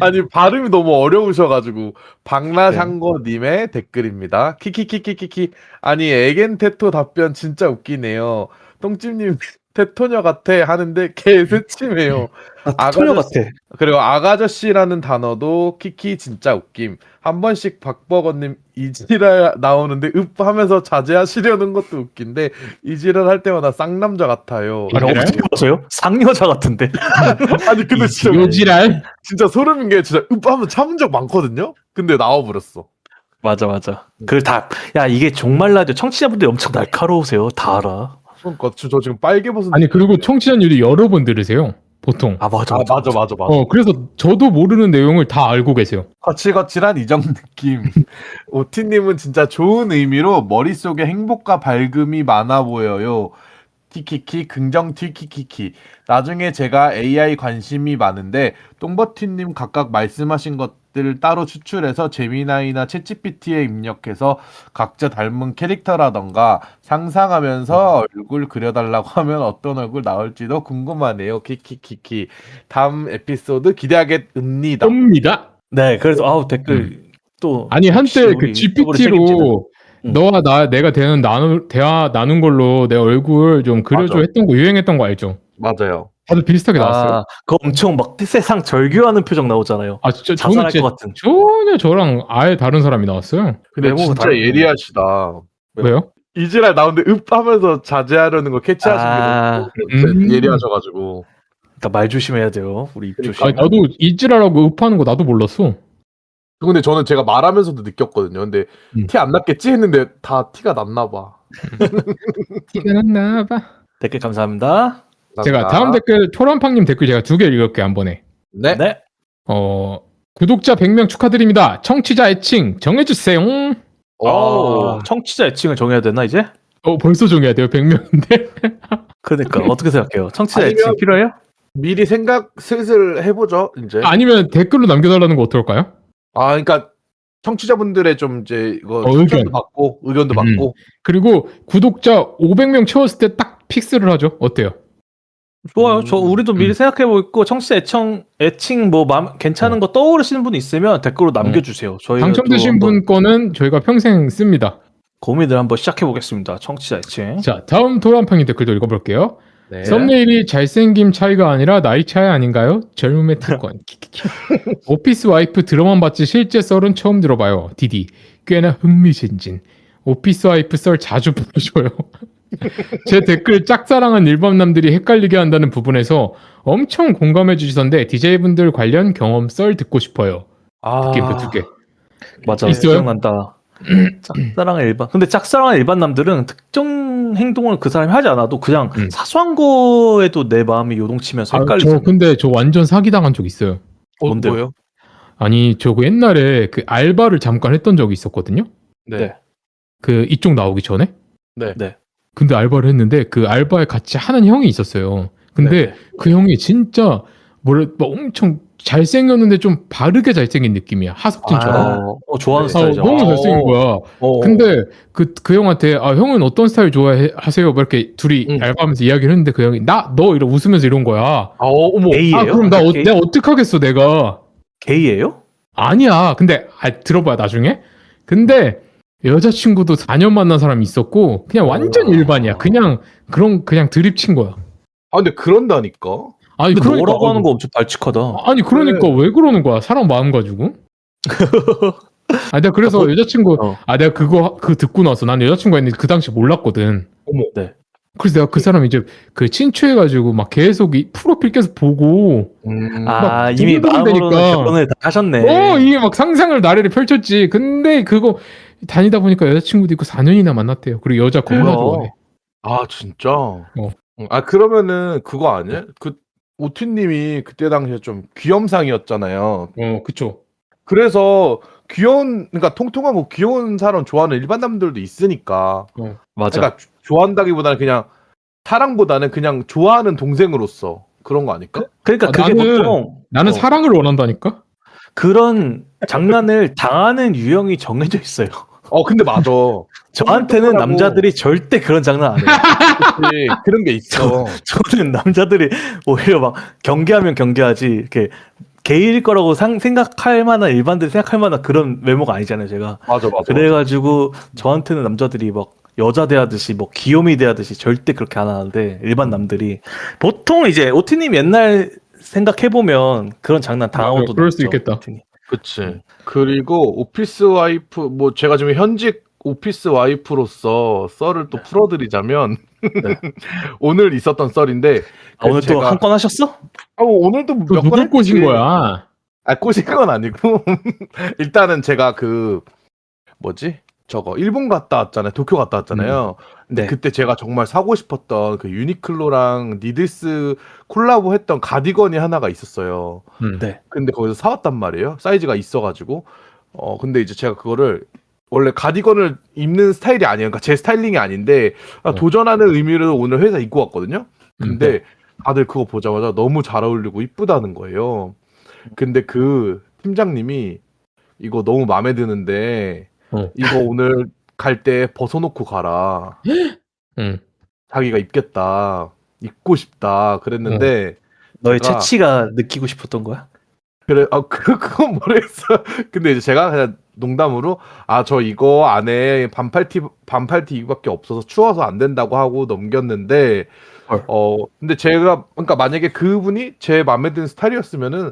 아니 발음이 너무 어려우셔가지고 박나샹궈님의 댓글입니다. 키키키키키키. 아니 에겐테토 답변 진짜 웃기네요. 똥찜님 테토녀 같아 하는데 개새침해요. 테토녀 같아. 그리고 아가저씨라는 단어도 키키 진짜 웃김. 한 번씩 박버거님 이지랄 나오는데 읍 하면서 자제하시려는 것도 웃긴데 이지랄 할 때마다 쌍남자 같아요. 어떻게 보세요? 상여자 같은데. 아니 근데 진짜 요지랄? 진짜 소름인 게 진짜 읍 하면 참은 적 많거든요. 근데 나와버렸어. 맞아. 야 이게 종말 라디오 청취자분들이 엄청 날카로우세요. 다 알아. 그러니까 저 지금 빨개 벗은. 아니 그리고 청취자님들이 여러 번 들으세요. 보통. 맞아. 그래서 저도 모르는 내용을 다 알고 계세요. 거칠거칠한 이정 느낌. 오티님은 진짜 좋은 의미로 머릿속에 행복과 밝음이 많아 보여요. 티키키 긍정 티키키키. 나중에 제가 AI 관심이 많은데 똥버티님 각각 말씀하신 것들 따로 추출해서 제미나이나 챗GPT에 입력해서 각자 닮은 캐릭터라던가 상상하면서 얼굴 그려달라고 하면 어떤 얼굴 나올지도 궁금하네요. 키키키키. 다음 에피소드 기대하겠습니다. 네, 그래서 댓글 또 아니 한때 그 GPT로 너와 내가 대화 나눈 걸로 내 얼굴 좀 그려줘 맞아. 했던 거 유행했던 거 알죠? 맞아요. 다들 비슷하게 나왔어요. 그거 엄청 막 세상 절규하는 표정 나오잖아요. 진짜 자살할 것 같은. 전혀 저랑 아예 다른 사람이 나왔어요. 근데 진짜 예리하시다. 왜요? 이지랄 나오는데 읍 하면서 자제하려는 거 캐치하신 게 너무 예리하셔가지고. 그러니까 말 조심해야 돼요. 우리 입 조심. 나도 이지랄하고 읍하는 거 나도 몰랐어. 근데 저는 제가 말하면서도 느꼈거든요. 근데 티 안 났겠지 했는데 다 티가 났나 봐. 티가 났나 봐. 댓글 감사합니다. 제가 다음 댓글 토란팡님 댓글 제가 2개 읽을게요 한 번에. 네. 구독자 100명 축하드립니다. 청취자 애칭 정해주세요. 청취자 애칭을 정해야 되나 이제? 벌써 정해야 돼요 100명인데. 그러니까 어떻게 생각해요? 청취자 애칭 필요해요? 미리 생각 슬슬 해보죠 이제. 아니면 댓글로 남겨달라는 거 어떨까요? 아 그러니까 청취자분들의 좀 이제 이거 의견. 의견도 받고 의견도 받고. 그리고 구독자 500명 채웠을 때 딱 픽스를 하죠. 어때요? 좋아요. 우리도 미리 생각해보고 있고 청취자 애칭 뭐 괜찮은 거 떠오르시는 분 있으면 댓글로 남겨주세요. 저희 당첨되신 분 거는 저희가 평생 씁니다. 고민을 한번 시작해보겠습니다. 청취자 애칭. 자, 다음 도란팡이 댓글도 읽어볼게요. 네. 썸네일이 잘생김 차이가 아니라 나이 차이 아닌가요? 젊음의 특권. 오피스 와이프 드러만 봤지 실제 썰은 처음 들어봐요. 디디. 꽤나 흥미진진. 오피스 와이프 썰 자주 보여줘요. 제 댓글 짝사랑한 일반남들이 헷갈리게 한다는 부분에서 엄청 공감해 주시던데 DJ분들 관련 경험 썰 듣고 싶어요. 듣게 그 두 개. 맞아. 있어요? 기억난다. 짝사랑의 일반. 근데 짝사랑의 일반 남들은 특정 행동을 그 사람이 하지 않아도 그냥 사소한 거에도 내 마음이 요동치면서 헷갈리잖아. 근데 저 완전 사기당한 적 있어요. 뭔데요? 뭐요? 아니 저 그 옛날에 그 알바를 잠깐 했던 적이 있었거든요. 네. 그 이쪽 나오기 전에. 네. 근데 알바를 했는데 그 알바에 같이 하는 형이 있었어요. 근데 그 형이 진짜 뭐 엄청 잘생겼는데 좀 바르게 잘생긴 느낌이야. 하석진처럼. 좋아하는 스타일이죠. 너무 잘생긴 거야. 근데 그 형한테 형은 어떤 스타일 좋아하세요? 뭐 이렇게 둘이 알바하면서 이야기를 했는데 그 형이 너 이러 웃으면서 이런 거야. 어머. 게이예요? 그럼 내가 어떻게 하겠어 내가. 게이예요? 아니야. 근데 들어봐요 나중에. 근데 여자친구도 4년 만난 사람이 있었고 그냥 완전 일반이야. 그냥 드립 친 거야. 아 근데 그런다니까. 아니 근데 그러니까 뭐라고 하는 거 엄청 발칙하다. 아니 그러니까 왜 그러는 거야? 사람 마음 가지고. 내가 그래서 여자친구 내가 그거 듣고 나서 난 여자친구가 있는데 그 당시 몰랐거든. 어머. 네. 그래서 내가 그 사람 이제 그 친추해가지고 막 계속 이 프로필 계속 보고 이미 마음으로 결혼을 다 하셨네. 이게 막 상상을 나래를 펼쳤지. 근데 그거 다니다 보니까 여자친구도 있고 4년이나 만났대요. 그리고 여자 겁나 좋아해. 아 진짜. 그러면은 그거 아니야? 그 오티님이 그때 당시에 좀 귀염상이었잖아요. 그쵸. 그래서 그러니까 통통하고 귀여운 사람 좋아하는 일반 남들도 있으니까. 맞아. 그러니까 좋아한다기보다는 그냥 사랑보다는 그냥 좋아하는 동생으로서 그런 거 아닐까? 그러니까 그게 보통 나는 사랑을 원한다니까. 그런 장난을 당하는 유형이 정해져 있어요. 근데 맞아. 저한테는 남자들이 절대 그런 장난 안 해요. 그치, 그런 게 있어. 저는 남자들이 오히려 막 경계하면 경계하지 이렇게 게이일 거라고 생각할 만한 일반들이 생각할 만한 그런 외모가 아니잖아요, 제가. 맞아. 그래가지고 저한테는 남자들이 막 여자 대하듯이 뭐 귀요미 대하듯이 절대 그렇게 안 하는데 일반 남들이 보통 이제 오티님 옛날 생각해보면 그런 장난 당하고도 그럴 수 있겠다. 그치. 그리고 오피스 와이프 뭐 제가 지금 현직 오피스 와이프로서 썰을 또 풀어드리자면 오늘 있었던 썰인데 오늘 또 한 건 하셨어? 오늘도 몇 건 누굴 꼬신 거야? 꼬신 건 아니고 일단은 제가 일본 갔다 왔잖아요. 도쿄 갔다 왔잖아요. 근데 그때 제가 정말 사고 싶었던 그 유니클로랑 니들스 콜라보 했던 가디건이 하나가 있었어요. 근데 거기서 사왔단 말이에요. 사이즈가 있어가지고. 근데 이제 제가 그거를 원래 가디건을 입는 스타일이 아니에요. 그러니까 제 스타일링이 아닌데 도전하는 의미로 오늘 회사 입고 왔거든요. 근데 다들 그거 보자마자 너무 잘 어울리고 이쁘다는 거예요. 근데 그 팀장님이 이거 너무 마음에 드는데 이거 오늘 갈 때 벗어놓고 가라. 자기가 입겠다. 입고 싶다. 그랬는데 너의 채취가 느끼고 싶었던 거야? 그래, 그건 모르겠어. 근데 이제 제가 그냥 농담으로 저 이거 안에 반팔티 이거밖에 없어서 추워서 안 된다고 하고 넘겼는데 근데 제가 그러니까 만약에 그분이 제 마음에 드는 스타일이었으면은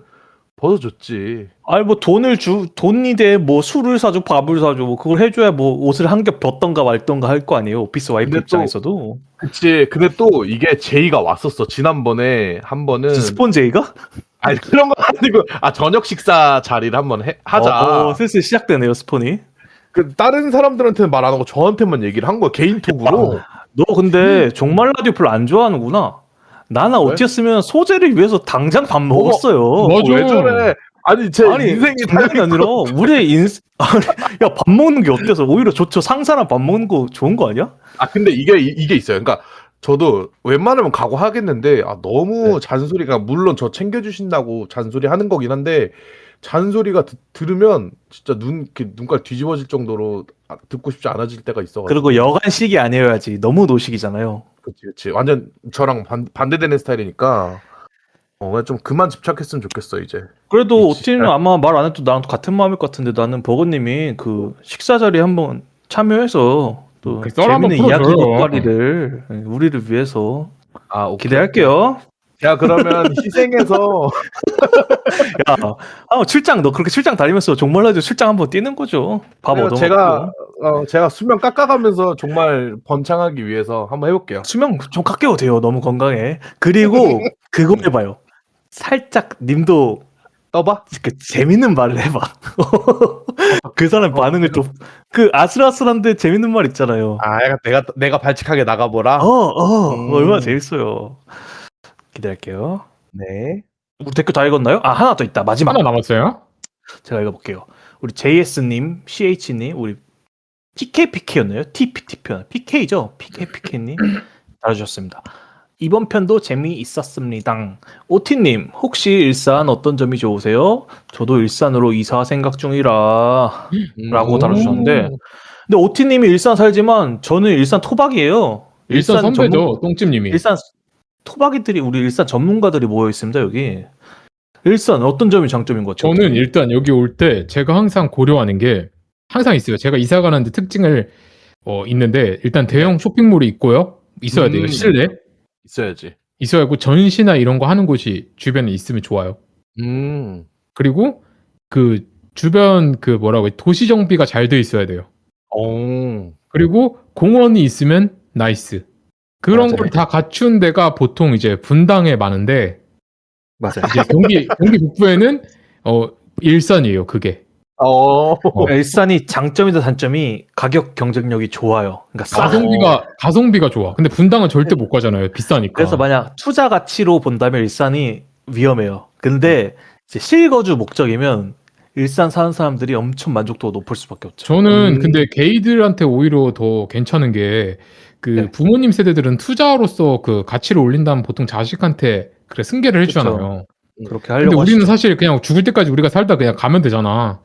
벗어줬지. 아니 뭐 돈이 돼 뭐 술을 사줘 밥을 사줘 뭐 그걸 해줘야 뭐 옷을 한 겹 벗던가 말던가 할 거 아니에요 오피스 와이프 입장에서도. 그치. 근데 또 이게 제의가 왔었어. 지난번에 한 번은 스폰 제의가? 아니 그런 건 아니고 저녁 식사 자리를 한번 하자. 슬슬 시작되네요 스폰이. 그 다른 사람들한테는 말 안 하고 저한테만 얘기를 한 거야 개인톡으로. 너 근데 종말 라디오 별로 안 좋아하는구나. 나는 어찌였으면 소재를 위해서 당장 밥 먹었어요. 맞아. 왜 저래? 아니 제 인생이 장난이 아니라 우리의 야 밥 먹는 게 어때서? 오히려 좋죠. 상사랑 밥 먹는 거 좋은 거 아니야? 근데 이게 있어요. 그러니까 저도 웬만하면 각오하겠는데 너무 네. 잔소리가 물론 저 챙겨주신다고 잔소리 하는 거긴 한데 잔소리가 들으면 진짜 눈깔 뒤집어질 정도로 듣고 싶지 않아질 때가 있어가지고. 그리고 여간식이 아니어야지. 너무 노식이잖아요. 그치. 완전 저랑 반대되는 스타일이니까 그냥 좀 그만 집착했으면 좋겠어 이제. 그래도 진짜. 오티는 아마 말 안 해도 나랑 같은 마음일 것 같은데 나는 버거님이 그 식사 자리에 한번 참여해서 또 그 썰 한번 재밌는 이야기 풀어줘요. 돋가리를 우리를 위해서 오케이. 기대할게요. 야 그러면 희생해서 야, 출장 너 그렇게 출장 다니면서 종말라도 출장 한번 뛰는 거죠. 밥 얻어먹고. 제가 수명 깎아가면서 정말 번창하기 위해서 한번 해볼게요. 수명 좀 깎여도 돼요. 너무 건강해. 그리고 그거 해봐요. 살짝 님도 떠봐. 그 재밌는 말을 해봐. 그 사람 반응을 좀 그 아슬아슬한데 재밌는 말 있잖아요. 약간 내가 발칙하게 나가보라. 얼마나 재밌어요. 기대할게요. 네. 우리 댓글 다 읽었나요? 하나 더 있다. 마지막. 하나 남았어요? 제가 읽어볼게요. 우리 JS님, CH님, 우리 PKPK였나요? TPTP PK죠? PKPK님 달아주셨습니다. 이번 편도 재미있었습니다. 오티님, 혹시 일산 어떤 점이 좋으세요? 저도 일산으로 이사 생각 중이라 라고 달아주셨는데 근데 오티님이 일산 살지만 저는 일산 토박이에요. 일산 선배죠, 똥집님이. 일산 토박이들이 우리 일산 전문가들이 모여 있습니다. 여기 일산 어떤 점이 장점인 것 같아요? 저는 일단 여기 올 때 제가 항상 고려하는 게 항상 있어요. 제가 이사 가는데 특징을 있는데 일단 대형 쇼핑몰이 있어야 돼요. 실내 있어야지. 있어야 하고 전시나 이런 거 하는 곳이 주변에 있으면 좋아요. 그리고 그 주변 그 뭐라고 해 도시 정비가 잘 돼 있어야 돼요. 그리고 공원이 있으면 나이스. 그런 맞아요. 걸 다 갖춘 데가 보통 이제 분당에 많은데 맞아요. 이제 경기 북부에는 일산이에요. 그게. 일산이 장점이다 단점이 가격 경쟁력이 좋아요. 그러니까 가성비가 좋아. 근데 분당은 절대 못 가잖아요. 비싸니까. 그래서 만약 투자 가치로 본다면 일산이 위험해요. 근데 이제 실거주 목적이면 일산 사는 사람들이 엄청 만족도가 높을 수밖에 없죠. 저는 근데 게이들한테 오히려 더 괜찮은 게 네. 부모님 세대들은 투자로서 그 가치를 올린다면 보통 자식한테 그래 승계를 해주잖아요. 그렇게 근데 하려고 우리는 하시죠. 사실 그냥 죽을 때까지 우리가 살다 그냥 가면 되잖아.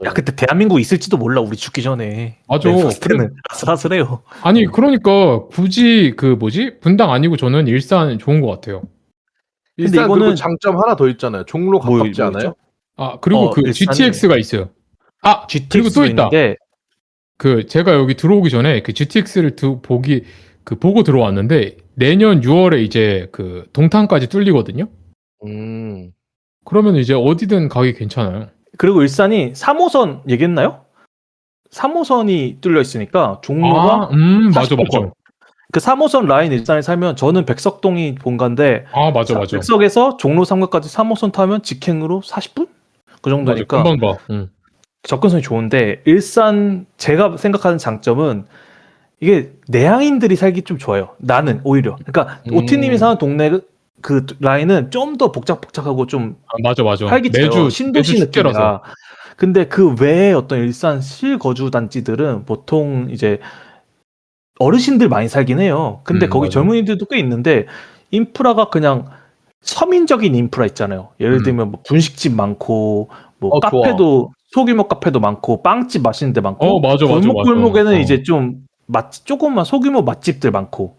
야 그때 대한민국 있을지도 몰라 우리 죽기 전에. 맞아. 내 봤을 때는 아슬아슬해요. 아니 그러니까 굳이 분당 아니고 저는 일산 좋은 것 같아요. 일산 이거는- 그리고 장점 하나 더 있잖아요. 종로 가깝지 뭐 않아요? 그리고 그 일산이- GTX가 있어요. GTX 그리고 또 있다. 있는데 제가 여기 들어오기 전에 그 GTX를 보고 들어왔는데 내년 6월에 이제 그 동탄까지 뚫리거든요. 그러면 이제 어디든 가기 괜찮아요. 그리고 일산이 3호선 얘기했나요? 3호선이 뚫려 있으니까 종로가 맞아. 그 3호선 라인 일산에 살면 저는 백석동이 본가인데 맞아. 백석에서 종로 3가까지 3호선 타면 직행으로 40분? 그 정도니까 금방 가. 접근성이 좋은데 일산 제가 생각하는 장점은 이게 내향인들이 살기 좀 좋아요. 나는 오히려. 그러니까 오티님이 사는 동네 그 라인은 좀 더 복잡복잡하고 좀 맞아. 활기차요. 신도시 매주 느낌이라. 근데 그 외에 어떤 일산 실거주 단지들은 보통 이제 어르신들 많이 살긴 해요. 근데 거기 맞아. 젊은이들도 꽤 있는데 인프라가 그냥 서민적인 인프라 있잖아요. 예를 들면 뭐 분식집 많고 뭐 카페도 소규모 카페도 많고 빵집 맛있는 데 많고 맞아. 골목골목에는 이제 좀 조금만 소규모 맛집들 많고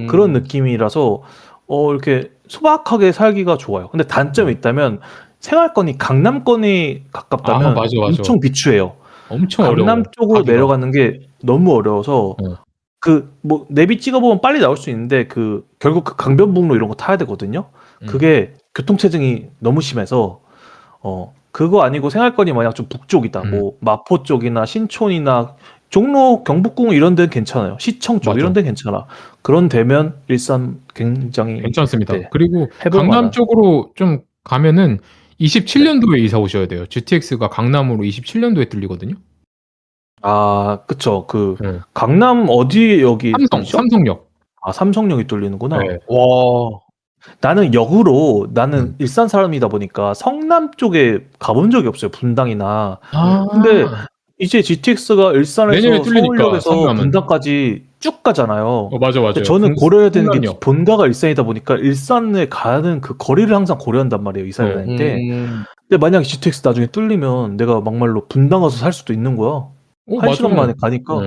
그런 느낌이라서 이렇게 소박하게 살기가 좋아요. 근데 단점이 있다면 생활권이 강남권이 가깝다면 맞아. 엄청 비추해요. 엄청 강남 어려워. 쪽으로 가기가. 내려가는 게 너무 어려워서 그 뭐 내비 찍어보면 빨리 나올 수 있는데 결국 그 강변북로 이런 거 타야 되거든요. 그게 교통체증이 너무 심해서 그거 아니고 생활권이 만약 좀 북쪽이다. 뭐 마포 쪽이나 신촌이나 종로, 경복궁 이런 데는 괜찮아요. 시청 쪽 맞아. 이런 데는 괜찮아. 그런 데면 일산 굉장히 괜찮습니다. 네. 그리고 해볼 강남 만한. 쪽으로 좀 가면은 27년도에 이사 오셔야 돼요. GTX가 강남으로 27년도에 뚫리거든요. 그쵸. 강남 어디 여기 삼성역. 삼성역이 뚫리는구나. 네. 와. 나는 나는 일산 사람이다 보니까 성남 쪽에 가본 적이 없어요. 분당이나. 근데 이제 GTX가 일산에서 내년에 뚫리니까, 서울역에서 성남은. 분당까지 쭉 가잖아요. 맞아. 근데 저는 고려해야 되는 게 성남역. 본가가 일산이다 보니까 일산에 가는 그 거리를 항상 고려한단 말이에요. 이사를 다닐 때. 근데 만약에 GTX 나중에 뚫리면 내가 막말로 분당 가서 살 수도 있는 거야. 한 시간 만에 가니까.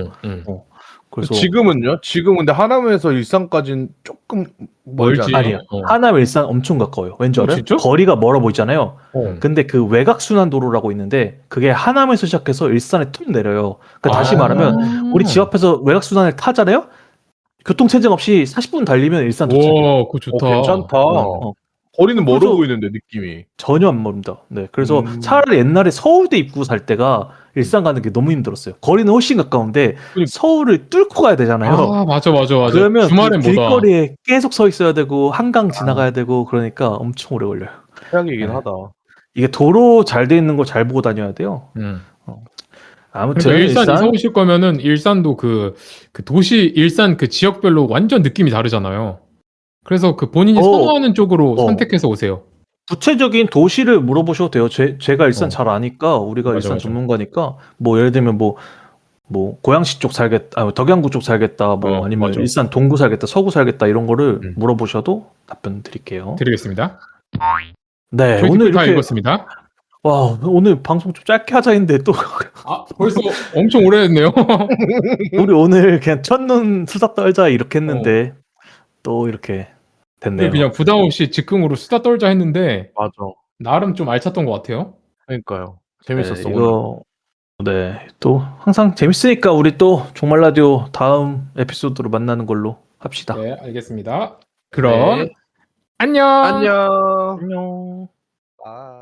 그래서 지금은요? 지금 근데 하남에서 일산까지는 조금 멀지 멀지. 않아요? 아니에요. 하남 일산 엄청 가까워요. 왠지 알아요? 진짜? 거리가 멀어 보이잖아요. 어. 근데 그 외곽순환도로라고 있는데 그게 하남에서 시작해서 일산에 툭 내려요. 그러니까 다시 아. 말하면 우리 집 앞에서 외곽순환을 타잖아요. 교통체증 없이 40분 달리면 일산 도착해요. 와, 그거 좋다. 괜찮다. 어. 거리는 멀어 그래서- 보이는데 느낌이. 전혀 안 멀습니다. 네, 그래서 음. 차라리 옛날에 서울대 입구 살 때가 일산 가는 게 너무 힘들었어요. 거리는 훨씬 가까운데 그러니까. 서울을 뚫고 가야 되잖아요. 아, 맞아. 그러면 주말엔 그 못 와. 길거리에 계속 서 있어야 되고 한강 지나가야 되고 그러니까 엄청 오래 걸려요. 최악이긴 네. 하다. 이게 도로 잘 돼 있는 거 잘 보고 다녀야 돼요. 아무튼 그러니까 일산 이사 오실 거면은 일산도 그 도시 일산 그 지역별로 완전 느낌이 다르잖아요. 그래서 그 본인이 선호하는 쪽으로 선택해서 오세요. 구체적인 도시를 물어보셔도 돼요. 제가 일산 어. 잘 아니까 우리가 맞아, 일산 맞아. 전문가니까 뭐 예를 들면 뭐 고양시 쪽 살겠다, 덕양구 쪽 살겠다, 뭐 아니면 맞아. 일산 동구 살겠다, 서구 살겠다 이런 거를 음. 물어보셔도 답변 드릴게요. 드리겠습니다. 네, 저희 오늘 댓글 다 이렇게 읽었습니다. 와 오늘 방송 좀 짧게 하자 했는데 또 아, 벌써 엄청 오래 했네요. 우리 오늘 그냥 첫눈 수다 떨자 이렇게 했는데 또 이렇게 됐네요. 그냥 부담 없이 즉흥으로 수다 떨자 했는데 맞아. 나름 좀 알찼던 것 같아요. 그러니까요. 재밌었어. 네, 오늘. 이거 또 항상 재밌으니까 우리 또 종말 라디오 다음 에피소드로 만나는 걸로 합시다. 네, 알겠습니다. 그럼 네. 안녕. 안녕. 안녕. 아.